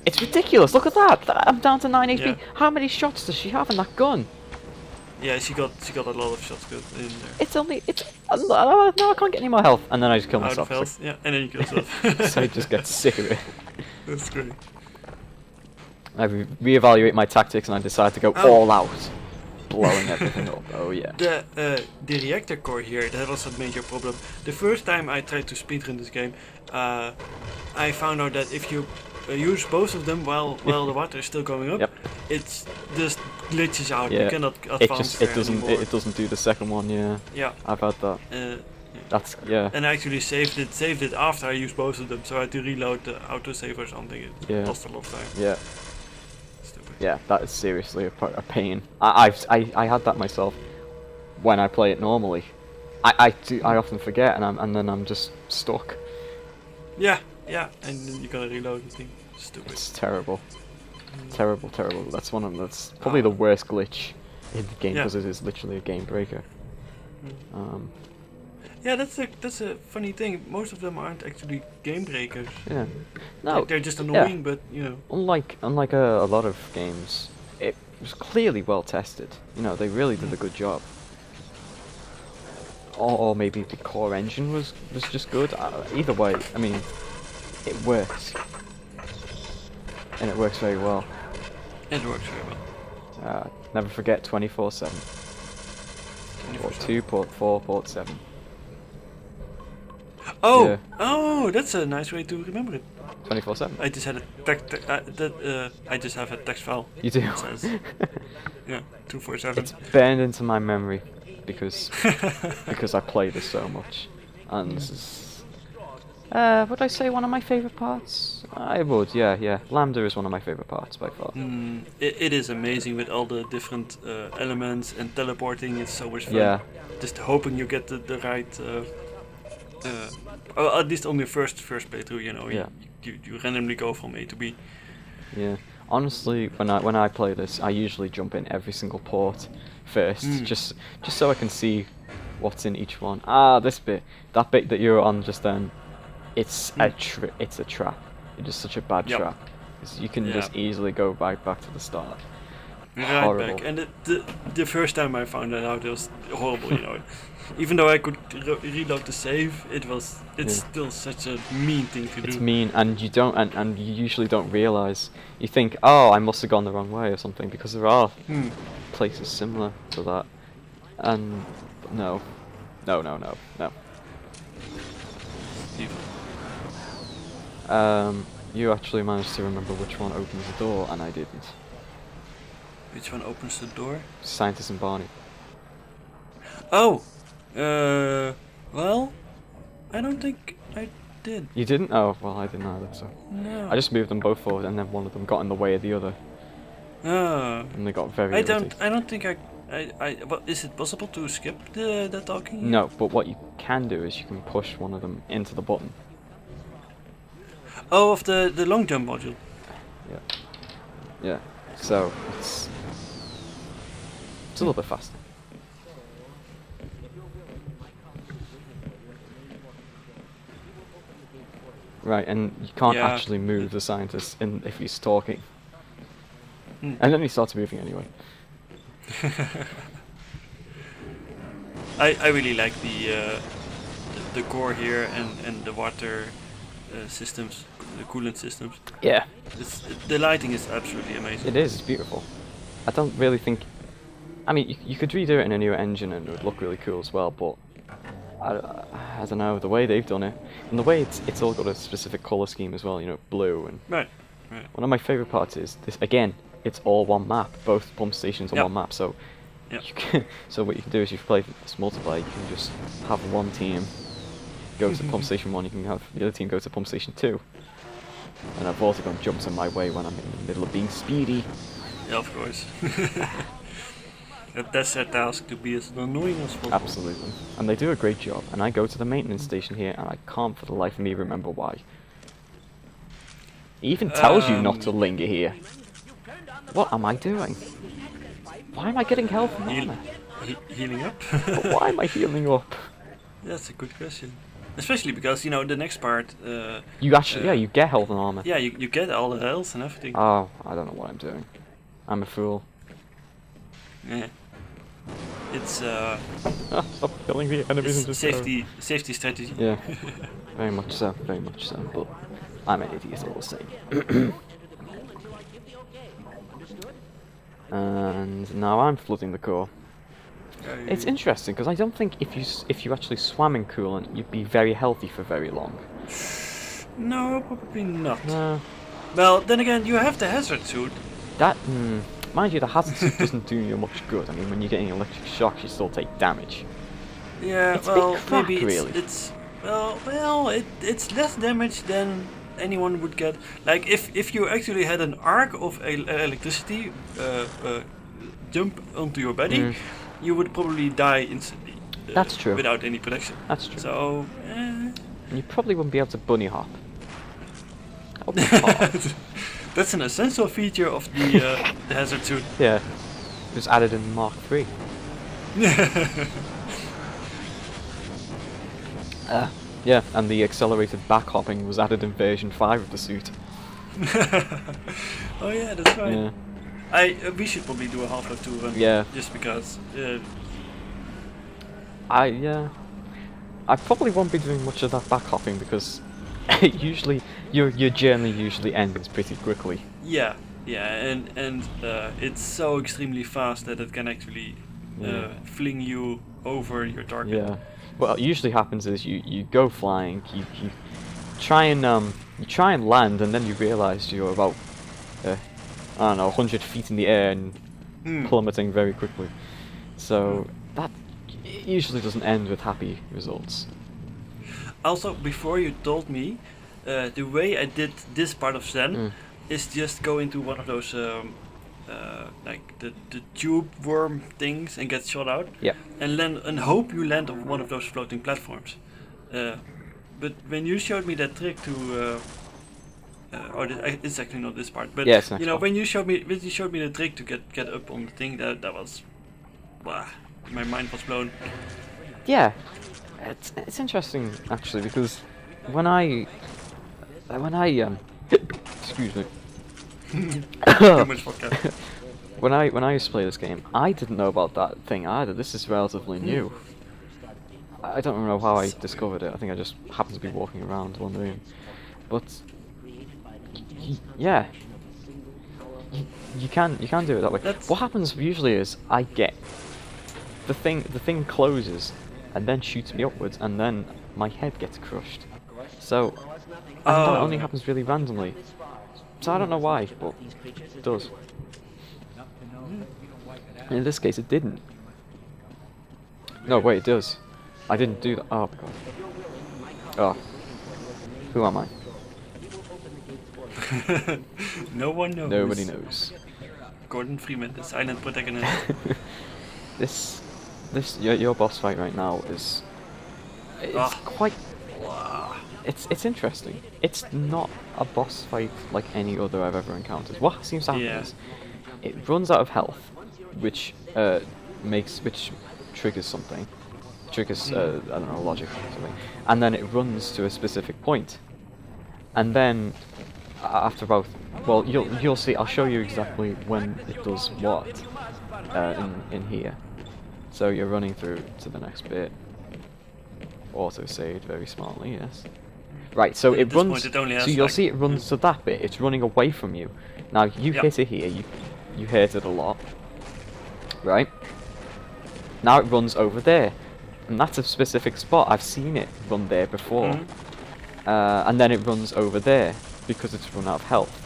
A: It's ridiculous. Look at that. I'm down to 9 HP. Yeah. How many shots does she have in that gun?
B: Yeah, she got a lot of shots good in there.
A: No, I can't get any more health. And then I just kill myself.
B: Out of health, yeah, and then you kill yourself.
A: So I just get sick of it.
B: That's great.
A: I reevaluate my tactics and I decide to go all out, blowing everything up. Oh yeah.
B: The reactor core here, that was a major problem. The first time I tried to speedrun this game, I found out that if you use both of them while the water is still going up, it's just glitches out. You cannot advance
A: it doesn't do the second one. Yeah. I've had that. That's
B: And I actually saved it after I used both of them, so I had to reload the autosave or something. It lost a lot of time.
A: Yeah. Stupid. Yeah, that is seriously a pain. I had that myself when I play it normally. I often forget and then I'm just stuck.
B: Yeah, yeah, and then you gotta reload the thing. Stupid.
A: It's terrible. Terrible, terrible. That's probably the worst glitch in the game because it is literally a game breaker.
B: Yeah, that's a funny thing. Most of them aren't actually game breakers.
A: Yeah. No.
B: They're just annoying, but you know.
A: Unlike a lot of games, it was clearly well tested. You know, they really did a good job. Or maybe the core engine was just good. Either way, I mean, it works. And it works very well.
B: It works very well.
A: Never forget 24/7. Port 2, port 4, port 7.
B: Oh,
A: Yeah.
B: oh, that's a nice way to remember it.
A: 24/7.
B: I just had a I just have a text file.
A: You do.
B: That says, yeah, 247.
A: It's burned into my memory because I play this so much, and this is. Would I say one of my favorite parts? I would, yeah. Lambda is one of my favorite parts by far.
B: It is amazing with all the different elements and teleporting. It's so much fun.
A: Yeah.
B: Just hoping you get the right. Or at least on your first playthrough, you know,
A: Yeah.
B: you randomly go from A to B.
A: Yeah. Honestly, when I play this, I usually jump in every single port first, just so I can see what's in each one. That bit that you're on just then, it's a trap. It's just such a bad trap. 'Cause you can just easily go right back to the start.
B: Right
A: Horrible.
B: back. And the first time I found that out, it was horrible, you know. Even though I could reload the save, it's still such a mean thing to do.
A: It's mean, and you usually don't realize. You think, oh, I must have gone the wrong way or something, because there are places similar to that. And no. You actually managed to remember which one opens the door, and I didn't.
B: Which one opens the door?
A: Scientist and Barney.
B: Oh! Well, I don't think I did.
A: You didn't? Oh, well, I didn't either, so.
B: No.
A: I just moved them both forward, and then one of them got in the way of the other.
B: Oh.
A: And they got very
B: I
A: irritated.
B: don't think well, is it possible to skip the talking?
A: No, but what you can do is you can push one of them into the button.
B: Oh, of the long jump module.
A: Yeah. So, it's a little bit faster. Right, and you can't actually move the scientist if he's talking. And then he starts moving anyway.
B: I really like the core here and the water systems, the coolant systems.
A: Yeah.
B: The lighting is absolutely amazing.
A: It is, it's beautiful. I don't really think... I mean, you could redo it in a new engine and it would look really cool as well, but... I don't know, the way they've done it, and the way it's all got a specific colour scheme as well, you know, blue and...
B: Right.
A: One of my favourite parts is this, again, it's all one map, both pump stations are one map, so... So what you can do is if you play this multiplayer, you can just have one team go to pump station 1, you can have the other team go to pump station 2. And I've also got jumps in my way when I'm in the middle of being speedy.
B: Yeah, of course. That's their task, to be as annoying as possible.
A: Absolutely. And they do a great job. And I go to the maintenance station here and I can't for the life of me remember why. It even tells you not to linger here. What am I doing? Why am I getting health and armor?
B: Healing up?
A: But why am I healing up?
B: That's a good question. Especially because, you know, the next part...
A: you actually, you get health and armor.
B: Yeah, you get all the health and everything.
A: Oh, I don't know what I'm doing. I'm a fool.
B: Yeah. It's
A: Stop killing the enemies and just
B: safety strategy.
A: Yeah, very much so, but I'm an idiot all the same. And now I'm flooding the core. It's interesting because I don't think if you actually swam in coolant, you'd be very healthy for very long.
B: No, probably not.
A: No.
B: Well, then again, you have the hazard suit.
A: That, mind you, the hazard suit doesn't do you much good. I mean, when you're getting electric shocks, you still take damage.
B: Yeah,
A: it's
B: well,
A: crap,
B: maybe
A: really.
B: it's less damage than anyone would get. Like if you actually had an arc of electricity jump onto your body, you would probably die instantly.
A: That's true.
B: Without any protection.
A: That's true.
B: So.
A: And you probably wouldn't be able to bunny hop. Oh, God.
B: That's an essential feature of the hazard suit.
A: Yeah, it was added in Mark 3. Yeah, and the accelerated back hopping was added in version 5 of the suit.
B: Oh yeah, that's right.
A: Yeah.
B: We should probably do a Half-Life 2 run.
A: Yeah.
B: Just because.
A: I probably won't be doing much of that back hopping because usually your journey usually ends pretty quickly.
B: Yeah, and it's so extremely fast that it can actually fling you over your target.
A: Yeah. What usually happens is you go flying, you try and land, and then you realise you're about I don't know 100 feet in the air and plummeting very quickly. So that usually doesn't end with happy results.
B: Also, before you told me, the way I did this part of Zen is just go into one of those like the tube worm things and get shot out.
A: Yeah.
B: And hope you land on one of those floating platforms. But when you showed me that trick to it's actually not this part, but
A: yeah,
B: you know, when you showed me the trick to get up on the thing, that was, my mind was blown.
A: Yeah, it's interesting actually because when I excuse me.
B: Too much vodka.
A: When I used to play this game, I didn't know about that thing either. This is relatively new. I don't know how I discovered it. I think I just happened to be walking around wandering. But yeah, you can do it that way. What happens usually is I get the thing closes and then shoots me upwards, and then my head gets crushed. So and that only happens really randomly. So I don't know why, but it does. In this case, it didn't. No, wait, it does. I didn't do that. Oh god. Oh. Who am I?
B: No one knows.
A: Nobody knows.
B: Gordon Freeman, the silent protagonist.
A: Your boss fight right now is quite. It's interesting. It's not a boss fight like any other I've ever encountered. What seems to happen is it runs out of health, which triggers something. Triggers I don't know, logic or something. And then it runs to a specific point. And then after about, well, you'll see. I'll show you exactly when it does what in here. So you're running through to the next bit. Auto saved very smartly, yes. Right, so it runs. So you'll see it runs to that bit. It's running away from you. Now you hit it here. You hit it a lot. Right. Now it runs over there, and that's a specific spot. I've seen it run there before. And then it runs over there because it's run out of health.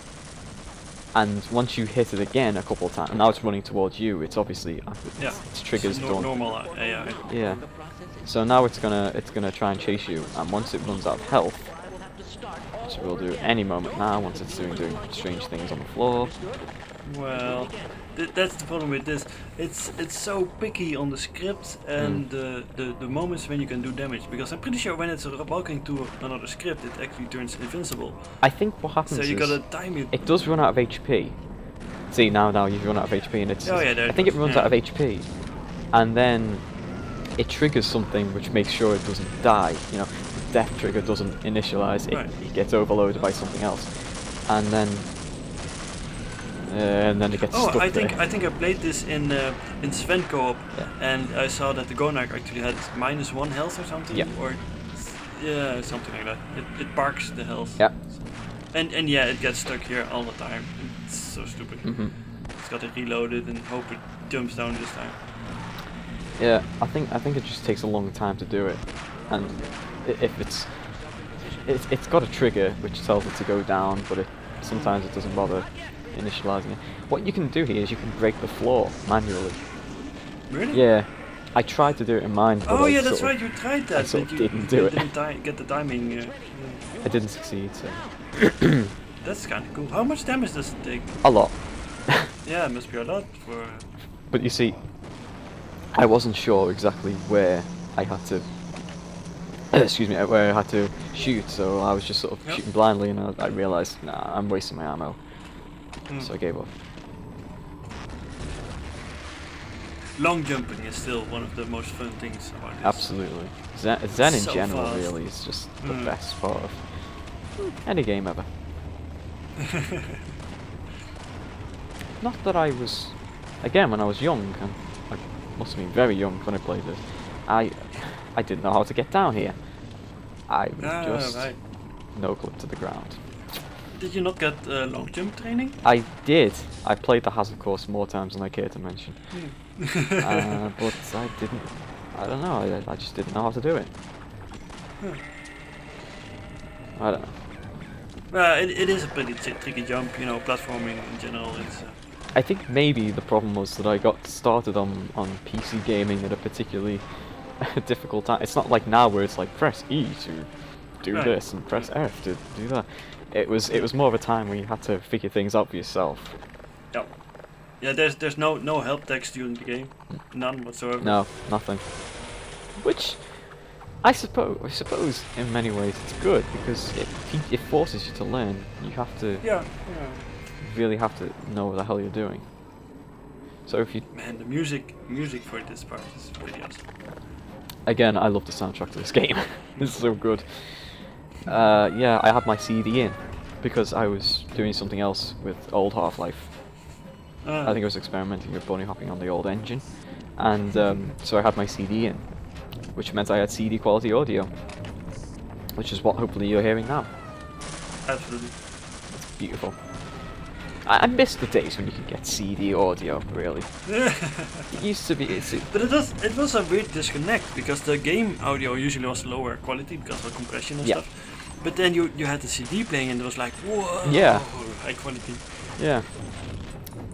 A: And once you hit it again a couple of times, now it's running towards you. It's obviously its triggers done.
B: Normal AI.
A: Yeah. So now it's gonna try and chase you, and once it runs out of health, which it will do any moment now, once it's doing strange things on the floor.
B: Well, that's the problem with this. It's so picky on the script and the moments when you can do damage, because I'm pretty sure when it's walking to another script, it actually turns invincible.
A: I think what happens
B: is
A: gotta
B: time it.
A: It does run out of HP. See, now you've run out of HP, and it's. I think it runs out of HP, and then it triggers something which makes sure it doesn't die. You know, the death trigger doesn't initialize. It gets overloaded by something else, and then it gets stuck
B: I think I played this in Sven co-op, and I saw that the Gonark actually had -1 health or something, or something like that. It parks the health.
A: Yeah.
B: And it gets stuck here all the time. It's so stupid. It's got to reload it and hope it jumps down this time.
A: Yeah, I think it just takes a long time to do it, and if it's got a trigger which tells it to go down, but sometimes it doesn't bother initializing it. What you can do here is you can break the floor manually.
B: Really?
A: Yeah, I tried to do it in mine. But
B: that's right. You tried that.
A: I sort of didn't do it.
B: Didn't get the timing.
A: I didn't succeed. So.
B: That's kind of cool. How much damage does it take?
A: A lot.
B: Yeah, it must be a lot for.
A: But you see, I wasn't sure exactly where I had to excuse me, where I had to shoot, so I was just sort of
B: Yep.
A: shooting blindly, and I realised, nah, I'm wasting my ammo, so I gave up.
B: Long jumping is still one of the most fun things about this.
A: Absolutely. Zen in
B: So
A: general
B: fast.
A: really is just the best part of any game ever. Not that I was, again, when I was young, and I must have been very young when I played this, I didn't know how to get down here. I was just
B: right.
A: no-clip to the ground.
B: Did you not get long jump training?
A: I did. I played the hazard course more times than I care to mention. But I didn't, I don't know, I just didn't know how to do it. I don't know.
B: It is a pretty tricky jump, you know, platforming in general is...
A: I think maybe the problem was that I got started on PC gaming at a particularly difficult time. It's not like now where it's like press E to do this and press F to do that. It was more of a time where you had to figure things out for yourself.
B: Yep. Yeah, there's no help text during the game, none whatsoever.
A: No, nothing. Which I suppose in many ways it's good because it forces you to learn. You have to really have to know what the hell you're doing. So if you
B: Man, the music for this part is pretty awesome.
A: again, I love the soundtrack to this game. This is so good. Yeah, I had my CD in because I was doing something else with old Half-Life. I think I was experimenting with bunny hopping on the old engine, and so I had my CD in, which meant I had CD quality audio, which is what hopefully you're hearing now.
B: Absolutely.
A: It's beautiful. I miss the days when you could get CD audio, really. It used to be...
B: But it was a weird disconnect, because the game audio usually was lower quality because of compression and stuff. But then you had the CD playing and it was like, whoa,
A: Yeah.
B: high quality.
A: Yeah.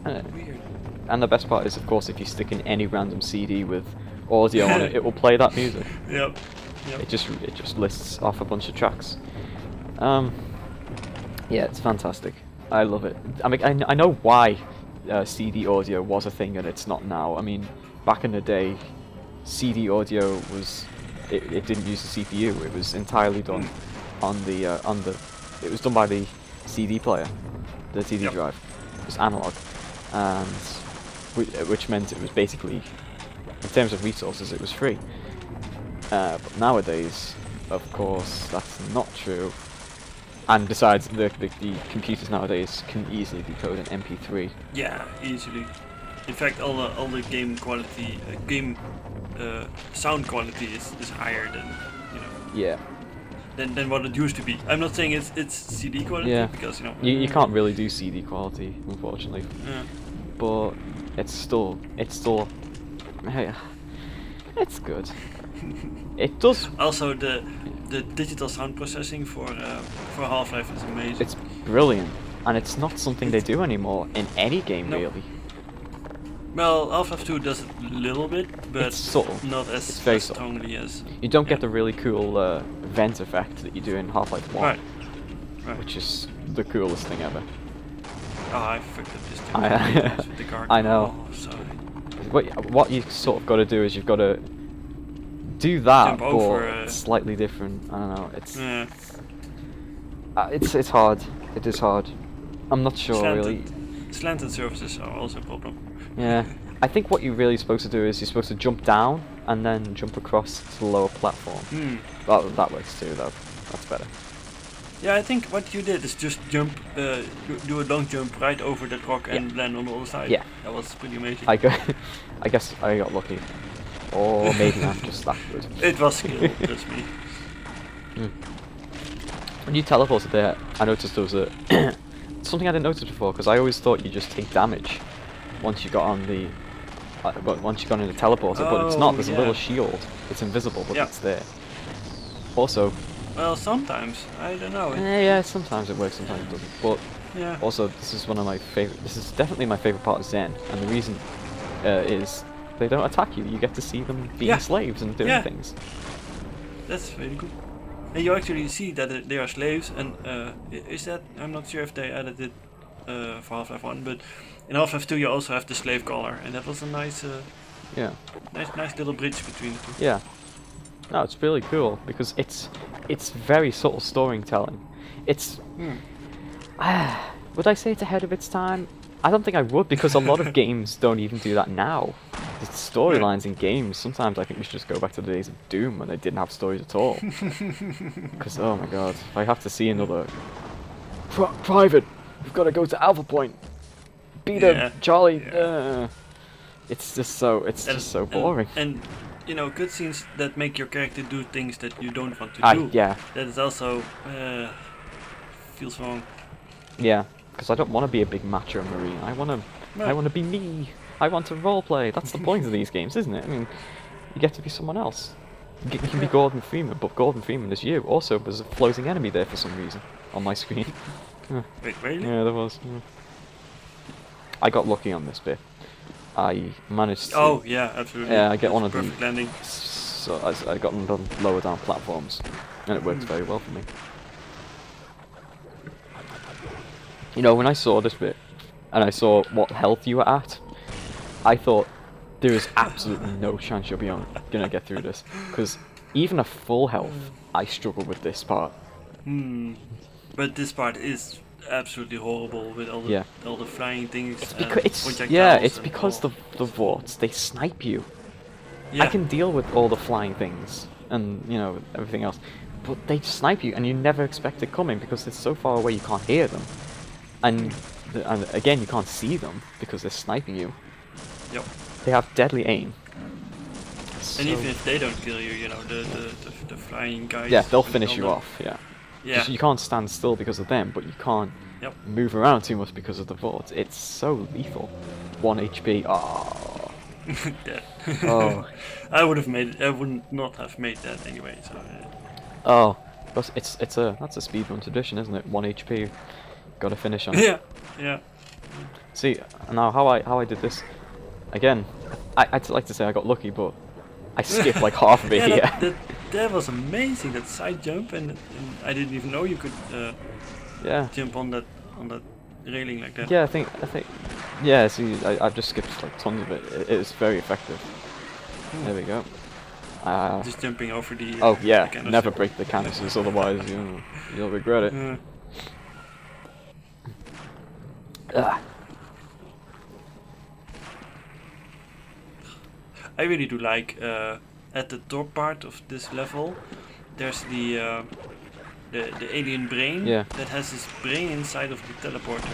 B: Weird.
A: And the best part is, of course, if you stick in any random CD with audio on it, it will play that music.
B: Yep.
A: It just lists off a bunch of tracks. Yeah, it's fantastic. I love it. I mean, I know why CD audio was a thing and it's not now. I mean, back in the day, CD audio was it didn't use the CPU. It was entirely done on the it was done by the CD player, the CD drive. It was analog, and which meant it was basically, in terms of resources, it was free. But nowadays, of course, that's not true. And besides, the computers nowadays can easily decode an MP3.
B: Yeah, easily. In fact, all the game quality, sound quality is higher than, you know.
A: Yeah.
B: Than what it used to be. I'm not saying it's CD quality because you know.
A: You can't really do CD quality, unfortunately.
B: Yeah.
A: But it's still hey, it's good. It does.
B: Also, the digital sound processing for Half-Life is amazing.
A: It's brilliant, and it's not something they do anymore in any game really.
B: Well, Half-Life 2 does it a little bit, but
A: It's subtle.
B: not as
A: very
B: strongly as.
A: You don't get the really cool vent effect that you do in Half-Life 1,
B: Right.
A: which is the coolest thing ever.
B: Oh, I fucked up this with the card.
A: I know.
B: Oh, sorry.
A: What you sort of got to do is you've got to do that,
B: Jump over,
A: but slightly different. I don't know.
B: Yeah.
A: It's hard. It is hard. I'm not sure really.
B: Slanted surfaces are also a problem.
A: Yeah. I think what you're really supposed to do is you're supposed to jump down and then jump across to the lower platform. That works too, though. That's better.
B: Yeah, I think what you did is just jump, do a long jump right over that rock and land on the other side.
A: Yeah.
B: That was pretty amazing.
A: I guess I got lucky. Or maybe I'm just that good.
B: It was skill, trust me.
A: When you teleported there, I noticed there was something I didn't notice before, because I always thought you just take damage once you got on the once you got in the teleporter, but it's not. There's a little shield. It's invisible, but it's there. Also,
B: well, sometimes I don't know.
A: yeah, sometimes it works, sometimes it doesn't. But
B: yeah.
A: also, this is one of my favorite. This is definitely my favorite part of Zen, and the reason is they don't attack you. You get to see them being slaves and doing things.
B: That's very good. And you actually see that they are slaves, and is that, I'm not sure if they added it for Half-Life 1, but in Half-Life 2 you also have the slave collar, and that was a nice, nice little bridge between the two.
A: Yeah. No, it's really cool because it's very subtle storytelling. It's would I say it's ahead of its time? I don't think I would, because a lot of games don't even do that now. The storylines in games, sometimes I think we should just go back to the days of Doom when they didn't have stories at all. Because, oh my god, if I have to see another Private, we've got to go to Alpha Point. Beat him, Charlie. It's just so boring.
B: And you know, cutscenes that make your character do things that you don't want to do.
A: Yeah.
B: That is also feels wrong.
A: Yeah, because I don't want to be a big macho marine. I want to be me. I want to roleplay. That's the point of these games, isn't it? I mean, you get to be someone else. You can be Gordon Freeman, but Gordon Freeman is you. Also, there's a floating enemy there for some reason on my screen.
B: Wait, really?
A: Yeah, there was. Yeah. I got lucky on this bit. I managed to...
B: Oh, yeah, absolutely.
A: Yeah, I get one of the...
B: perfect landing.
A: So I got them done lower down platforms, and it works very well for me. You know, when I saw this bit, and I saw what health you were at, I thought, there is absolutely no chance you'll be gonna get through this, because even at full health, I struggle with this part.
B: But this part is absolutely horrible with all the flying things.
A: It's because the vorts, they snipe you. I can deal with all the flying things and you know everything else, but they snipe you and you never expect it coming because it's so far away you can't hear them, and again you can't see them because they're sniping you.
B: Yep.
A: They have deadly aim.
B: And even if they don't kill you, you know the flying guys.
A: Yeah, they'll finish you off. Yeah.
B: Yeah.
A: Just, you can't stand still because of them, but you can't move around too much because of the vorts. It's so lethal. 1 HP. Oh.
B: Dead.
A: Oh.
B: I would not have made that anyway. So.
A: Oh, that's a speedrun tradition, isn't it? 1 HP. Got to finish on it.
B: Yeah. Yeah.
A: See, now how I did this. Again, I'd like to say I got lucky, but I skipped like half of it here.
B: That was amazing, that side jump, and I didn't even know you could jump on that railing like that.
A: Yeah, I think yeah. See, I've just skipped like tons of it. It is very effective. There we go.
B: Just jumping over the.
A: Oh yeah,
B: the
A: never break the canisters, otherwise you'll regret it.
B: I really do like at the top part of this level, there's the alien brain that has this brain inside of the teleporter.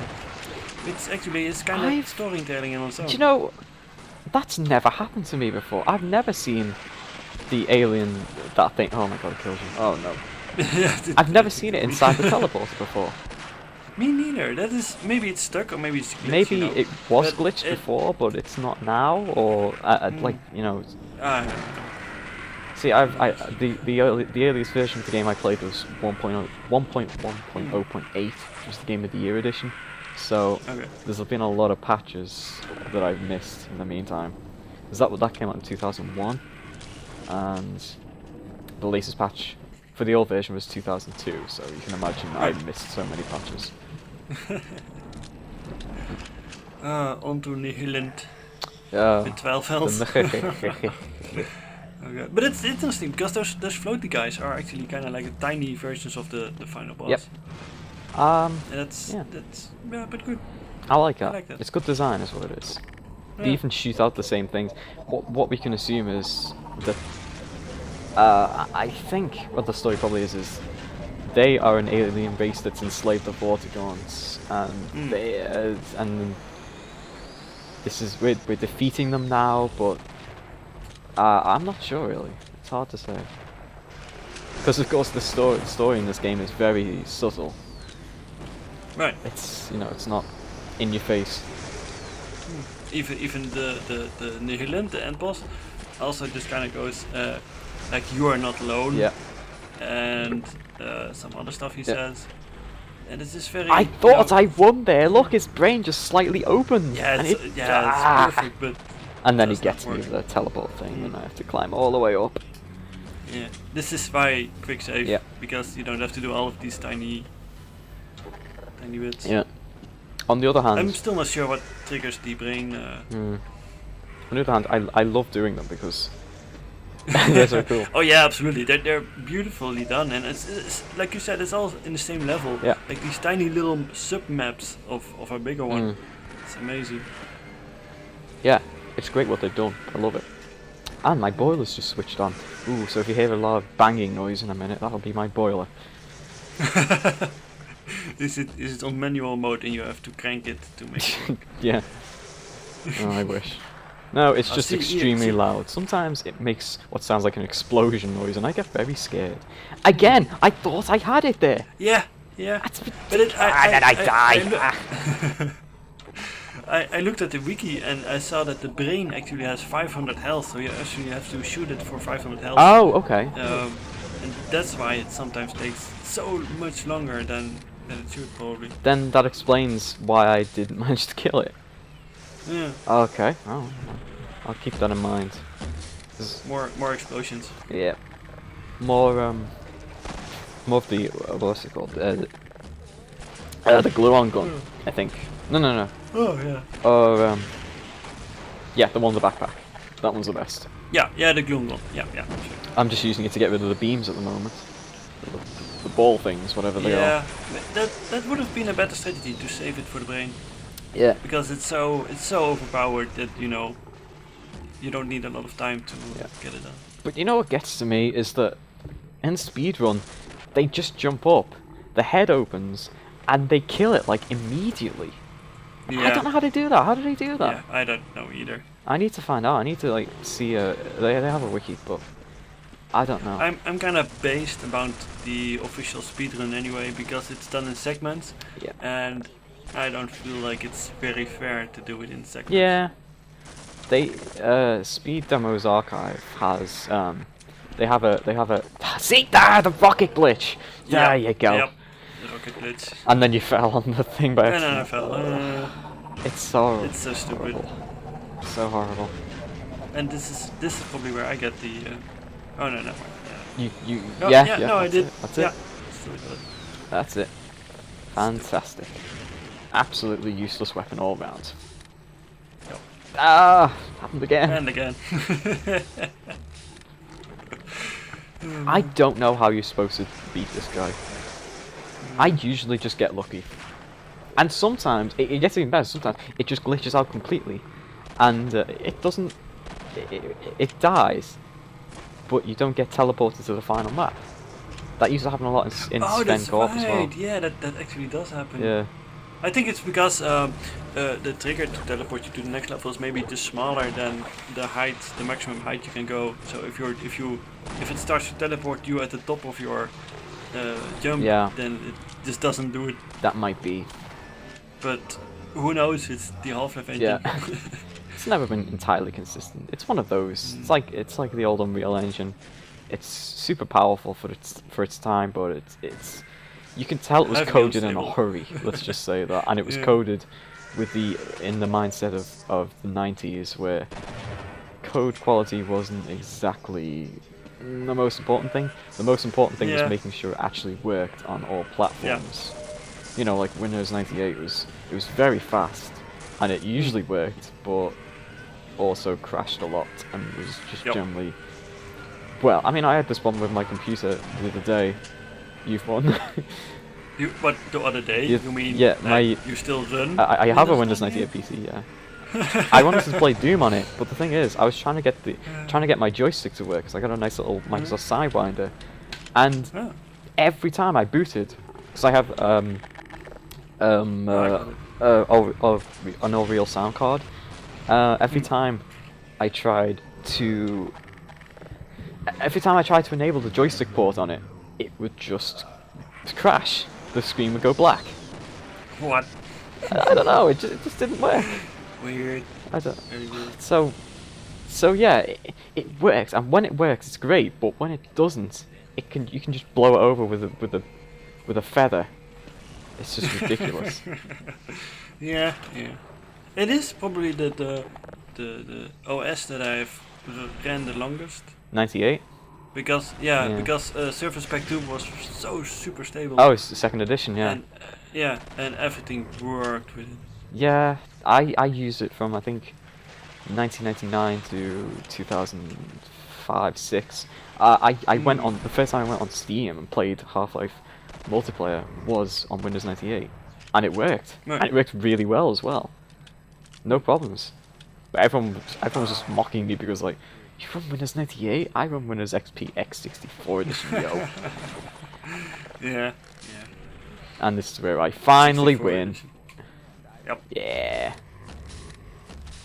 B: Which actually is kind of storytelling in its own.
A: Do you know, that's never happened to me before. I've never seen the alien, that thing. Oh my god, it kills you. Oh no. I've never seen it inside the teleporter before.
B: Me neither. That is, maybe it's stuck or maybe it's glitched.
A: Maybe it was glitched before, but it's not now, or like you know. See, the earliest version of the game I played was 1.1.0.8, which was the Game of the Year edition. So there's been a lot of patches that I've missed in the meantime. Because that came out in 2001, and the latest patch for the old version was 2002. So you can imagine I missed so many patches.
B: Onto Nihilant.
A: Yeah.
B: With 12 health. Okay. But it's interesting because those floaty guys are actually kind of like the tiny versions of the final boss.
A: Yep.
B: And that's but good.
A: I like that.
B: I like that.
A: It's good design, is what it is.
B: Yeah.
A: They even shoot out the same things. What we can assume is that I think what the story probably is they are an alien race that's enslaved the Vortigons, and and this is we're defeating them now, but I'm not sure really. It's hard to say because of course the story in this game is very subtle.
B: Right.
A: It's it's not in your face.
B: Even the Nihilant, the end boss, also just kind of goes like you are not alone.
A: Yeah.
B: And some other stuff he says. And it's just very.
A: I thought I won there. Look, his brain just slightly opened.
B: Yeah, it's perfect, but.
A: And then he gets me with the teleport thing, and I have to climb all the way up.
B: Yeah, this is why quick save.
A: Yeah.
B: Because you don't have to do all of these tiny bits.
A: Yeah. On the other hand,
B: I'm still not sure what triggers the brain.
A: On the other hand, I love doing them because They're so cool.
B: Oh yeah, absolutely. They're beautifully done, and it's like you said, it's all in the same level.
A: Yeah.
B: Like these tiny little sub maps of a bigger one. It's amazing.
A: Yeah, it's great what they've done. I love it. And my boiler's just switched on. Ooh, so if you hear a lot of banging noise in a minute, that'll be my boiler.
B: Is it on manual mode and you have to crank it to make it?
A: Yeah. Oh, I wish. No, it's just
B: see,
A: extremely loud. Sometimes it makes what sounds like an explosion noise, and I get very scared. Again, I thought I had it there.
B: Yeah.
A: That's
B: But it,
A: and then I die.
B: I looked at the wiki and I saw that the brain actually has 500 health, so you actually have to shoot it for 500 health.
A: Oh, okay.
B: And that's why it sometimes takes so much longer than it should probably.
A: Then that explains why I didn't manage to kill it.
B: Yeah.
A: Okay. Oh, I'll keep that in mind.
B: More explosions.
A: Yeah. More of the what's it called? The glue-on gun, I think. No.
B: Oh yeah.
A: Or yeah, the one in the backpack. That one's the best.
B: Yeah, the gloom gun. Yeah. Sure.
A: I'm just using it to get rid of the beams at the moment. The ball things, whatever they are.
B: Yeah, that would have been a better strategy to save it for the brain.
A: Yeah.
B: Because it's so overpowered that you don't need a lot of time to get it done.
A: But you know what gets to me is that in Speedrun, they just jump up, the head opens, and they kill it like immediately.
B: Yeah.
A: I don't know how they do that. How do they do that?
B: Yeah, I don't know either.
A: I need to find out. I need to like see. They have a wiki, but I don't know.
B: I'm kind of based about the official speedrun anyway because it's done in segments.
A: Yeah.
B: And I don't feel like it's very fair to do it in segments.
A: Yeah. They Speed Demos Archive has they have a see there the rocket glitch. There you go.
B: Yep. The rocket glitch.
A: And then you fell on the thing by
B: And then I
A: accident.
B: fell.
A: It's so.
B: It's so stupid.
A: Horrible. So horrible.
B: And this is probably where I get the. Oh no.
A: You
B: No,
A: yeah.
B: no, I did.
A: That's
B: yeah.
A: it. That's it. Fantastic. Absolutely useless weapon all round.
B: Yep.
A: Ah, happened again.
B: And again.
A: I don't know how you're supposed to beat this guy. I usually just get lucky. And sometimes, it gets even better, sometimes it just glitches out completely. And it doesn't... It dies, but you don't get teleported to the final map. That used to happen a lot in Sven Corp as well.
B: Yeah, that actually does happen.
A: Yeah.
B: I think it's because the trigger to teleport you to the next level is maybe just smaller than the height, the maximum height you can go. So if it starts to teleport you at the top of your jump, then it just doesn't do it.
A: That might be.
B: But who knows? It's the Half-Life engine.
A: Yeah. It's never been entirely consistent. It's one of those. It's like the old Unreal Engine. It's super powerful for its time, but it's you can tell it was coded in a hurry. Let's just say that, and it was coded with in the mindset of the 90s, where code quality wasn't exactly the most important thing. The most important thing was making sure it actually worked on all platforms. You know, like Windows 98 it was very fast, and it usually worked, but also crashed a lot and was just generally. Well, I mean, I had this problem with my computer the other day. You've won.
B: What, the other day? You mean you still run?
A: I have a Windows 98 PC, yeah. I wanted to play Doom on it, but the thing is, I was trying to get my joystick to work, because I got a nice little Microsoft Sidewinder, and every time I booted, because I have an all-real sound card, every time I tried to enable the joystick port on it, it would just crash. The screen would go black.
B: What?
A: I don't know. It just didn't work.
B: Weird.
A: I don't.
B: Very weird.
A: So yeah, it works, and when it works, it's great. But when it doesn't, you can just blow it over with a feather. It's just ridiculous.
B: Yeah. It is probably the OS that I've ran the longest.
A: 98.
B: Because Surface Pack 2 was so super stable.
A: Oh, it's the second edition, yeah.
B: And, and everything worked with it.
A: Yeah, I used it from I think 1999 to 2005 5, 6. I went on the first time I went on Steam and played Half-Life multiplayer was on Windows 98, and it worked.
B: Right.
A: And it worked really well as well. No problems. But everyone was just mocking me because like, you run Windows 98? I run Windows XP X64 edition, yo.
B: Yeah.
A: And this is where I finally
B: 64
A: win.
B: edition. Yep.
A: Yeah.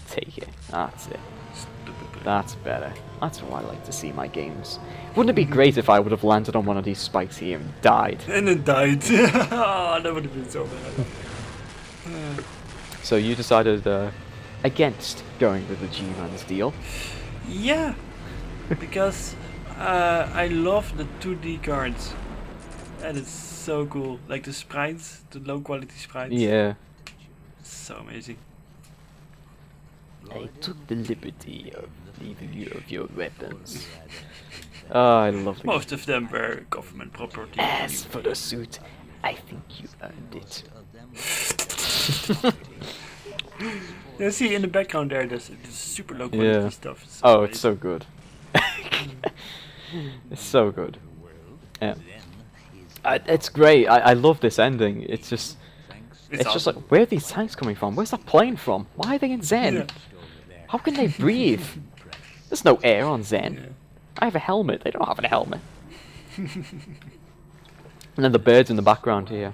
A: Take it. That's it.
B: Stupid.
A: That's better. That's how I like to see my games. Wouldn't it be great if I would have landed on one of these spikes here and died?
B: And then died. Oh, that would have been so bad.
A: So you decided against going with the G-Man's deal.
B: Yeah, because I love the 2D cards. And it's so cool. Like the sprites, the low quality sprites.
A: Yeah.
B: So amazing.
A: I took the liberty of leaving you of your weapons. Oh, I love it.
B: Most of them were government property.
A: As for the suit, I think you earned it.
B: You see in the background there, there's super low quality stuff. It's
A: Oh,
B: amazing.
A: it's so good. It's so good. Yeah. It's great. I love this ending. It's just just
B: awesome.
A: like, where are these tanks coming from? Where's that plane from? Why are they in Zen?
B: Yeah.
A: How can they breathe? There's no air on Zen.
B: Yeah.
A: I have a helmet. They don't have a helmet. And then the birds in the background here.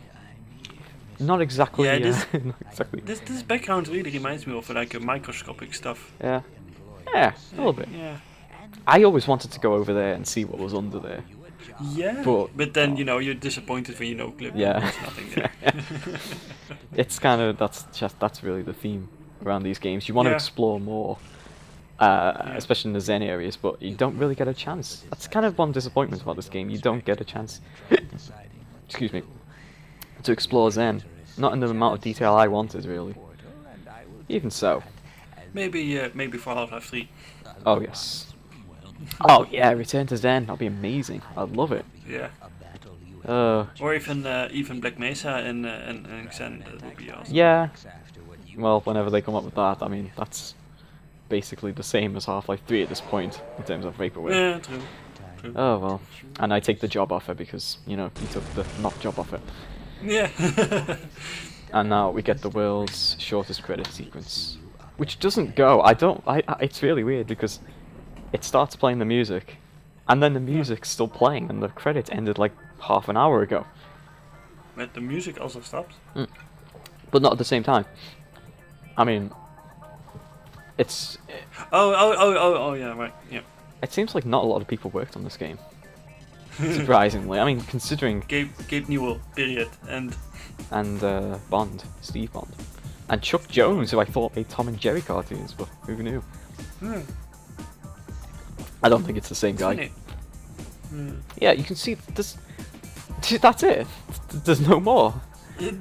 A: Not exactly.
B: Yeah, this-
A: not exactly.
B: This background really reminds me of like a microscopic stuff.
A: Yeah. Yeah, a little bit.
B: Yeah.
A: I always wanted to go over there and see what was under there.
B: Yeah.
A: But-
B: then you know you're disappointed when you know clip.
A: Yeah.
B: There's nothing there.
A: It's kind of that's really the theme around these games. You want to
B: Yeah.
A: explore more, especially in the Zen areas, but you don't really get a chance. That's kind of one disappointment about this game. You don't get a chance. Excuse me. To explore Zen, not in the amount of detail I wanted, really. Even so.
B: Maybe for Half-Life 3.
A: Oh yes. Oh yeah, Return to Zen. That'd be amazing. I'd love it.
B: Yeah.
A: Or
B: even Black Mesa and Xen, that would be awesome.
A: yeah. Well, whenever they come up with that, I mean, that's basically the same as Half-Life 3 at this point in terms of vaporware.
B: Yeah, true.
A: Oh well. And I take the job offer because you took the not job offer.
B: Yeah.
A: And now we get the world's shortest credit sequence, which doesn't go. It's really weird because it starts playing the music, and then the music's still playing, and the credits ended like half an hour ago.
B: But the music also stops.
A: But not at the same time. I mean, it's.
B: Oh, yeah, right. Yeah.
A: It seems like not a lot of people worked on this game. Surprisingly, I mean, considering.
B: Gabe Newell, period, and
A: Bond, Steve Bond, and Chuck Jones, who I thought made Tom and Jerry cartoons, but who knew? I don't think it's the same guy.
B: Funny.
A: Yeah, you can see this. That's it. There's no more.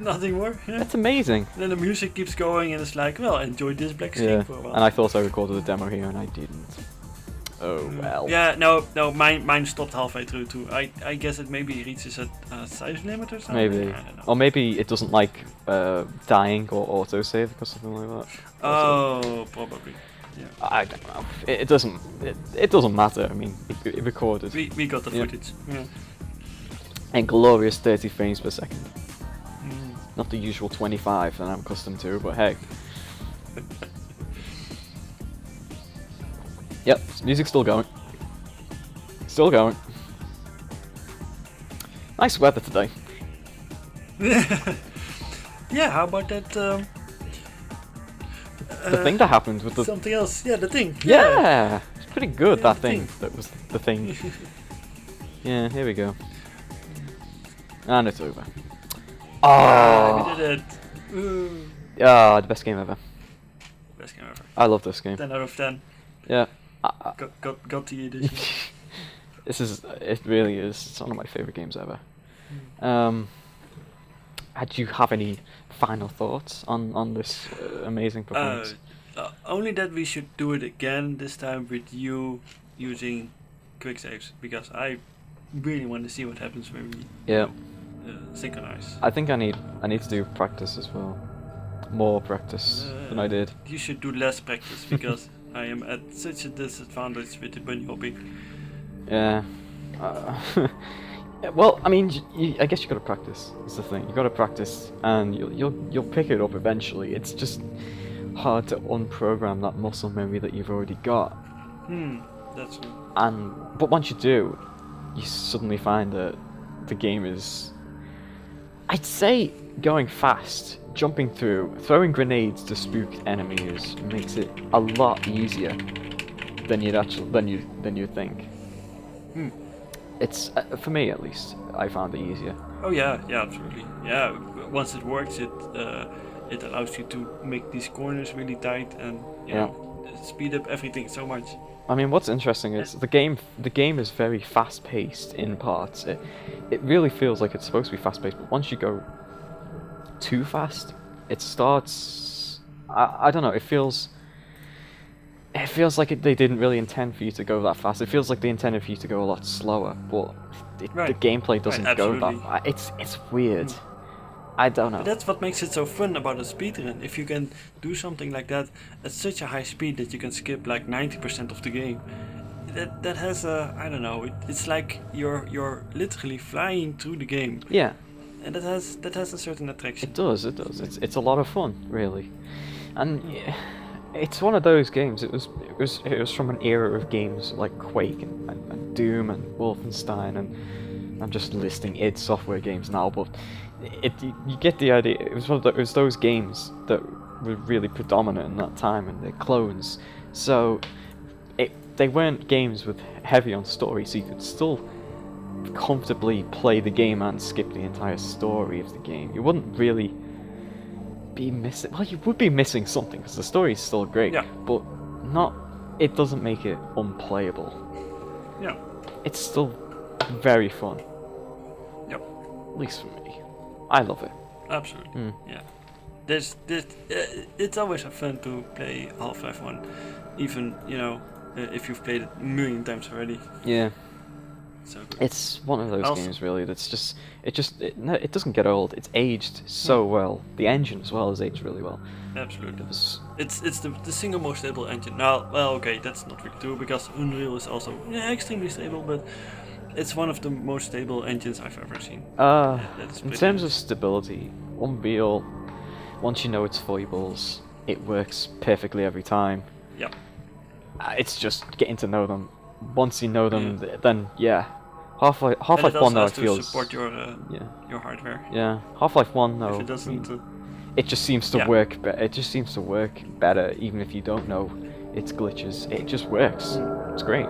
B: Nothing more. Yeah.
A: That's amazing.
B: Then the music keeps going, and it's like, well, enjoy this black screen
A: Yeah,
B: for a while.
A: and I thought I recorded a demo here, and I didn't. Oh well.
B: Yeah, no, mine stopped halfway through too. I guess it maybe reaches a size limit or something.
A: Maybe.
B: I don't know.
A: Or maybe it doesn't like dying or autosave or something like that.
B: Oh, probably. Yeah.
A: I don't know. It doesn't. It doesn't matter. I mean, it recorded.
B: We got the
A: Yeah.
B: footage. Yeah.
A: And glorious 30 frames per second. Not the usual 25 that I'm accustomed to, but hey. Yep, music's still going. Still going. Nice weather today.
B: Yeah, how about that?
A: The thing that happened with the...
B: Something else. Yeah, the thing.
A: Yeah! It's pretty good,
B: Yeah,
A: that
B: the
A: thing.
B: thing.
A: That was the thing. Yeah, here we go. And it's over.
B: Ah,
A: Oh!
B: we did it. Ooh.
A: Yeah, the best game ever.
B: Best game ever.
A: I love this game.
B: 10 out of 10.
A: Yeah.
B: Got the edition.
A: It really is. It's one of my favorite games ever. Do you have any final thoughts on this amazing performance?
B: Only that we should do it again, this time with you using quick saves, because I really want to see what happens when we synchronize.
A: I think I need to do practice as well. More practice than I did.
B: You should do less practice, because I am at such a disadvantage with the bunny hopping.
A: Yeah. Yeah, well, I mean, I guess you gotta practice. Is the thing. You gotta practice, and you'll pick it up eventually. It's just hard to unprogram that muscle memory that you've already got.
B: That's true.
A: But once you do, you suddenly find that the game is, I'd say, going fast, jumping through, throwing grenades to spook enemies makes it a lot easier than you'd think. It's for me at least. I found it easier.
B: Oh yeah, absolutely. Yeah, once it works, it allows you to make these corners really tight and you know, speed up everything so much.
A: I mean, what's interesting is the game is very fast-paced in parts. It really feels like it's supposed to be fast-paced, but once you go too fast, it starts. I don't know. It feels like they didn't really intend for you to go that fast. It feels like they intended for you to go a lot slower, but the gameplay doesn't go that fast. It's weird. I don't know.
B: But that's what makes it so fun about a speedrun. If you can do something like that at such a high speed that you can skip like 90% of the game, that has a, I don't know. It's like you're literally flying through the game.
A: Yeah.
B: And that has a certain attraction.
A: It does. It's a lot of fun, really, and. Yeah. It's one of those games. It was from an era of games like Quake and Doom and Wolfenstein, and I'm just listing id Software games now, but you get the idea. It was those games that were really predominant in that time, and they're clones. So they weren't games with heavy on story, so you could still comfortably play the game and skip the entire story of the game. You wouldn't really be missing. Well, you would be missing something because the story is still great, but not. It doesn't make it unplayable.
B: Yeah,
A: it's still very fun.
B: Yep.
A: At least for me, I love it.
B: Absolutely. Yeah. It's always fun to play Half-Life 1, even if you've played it a million times already.
A: Yeah.
B: So good.
A: It's one of those games really that's just it doesn't get old. It's aged so well. The engine as well has aged really well.
B: Absolutely. It's the single most stable engine. Now, well, okay, that's not really true because Unreal is also extremely stable, but it's one of the most stable engines I've ever seen.
A: In terms of stability, Unreal, once you know its foibles, it works perfectly every time.
B: Yeah.
A: It's just getting to know them. Once you know them, then yeah. Half-Life 1 though, it feels.
B: Support your hardware.
A: Yeah. Half-Life 1 though.
B: If it doesn't.
A: It just seems to work. It just seems to work better, even if you don't know its glitches. It just works. It's great.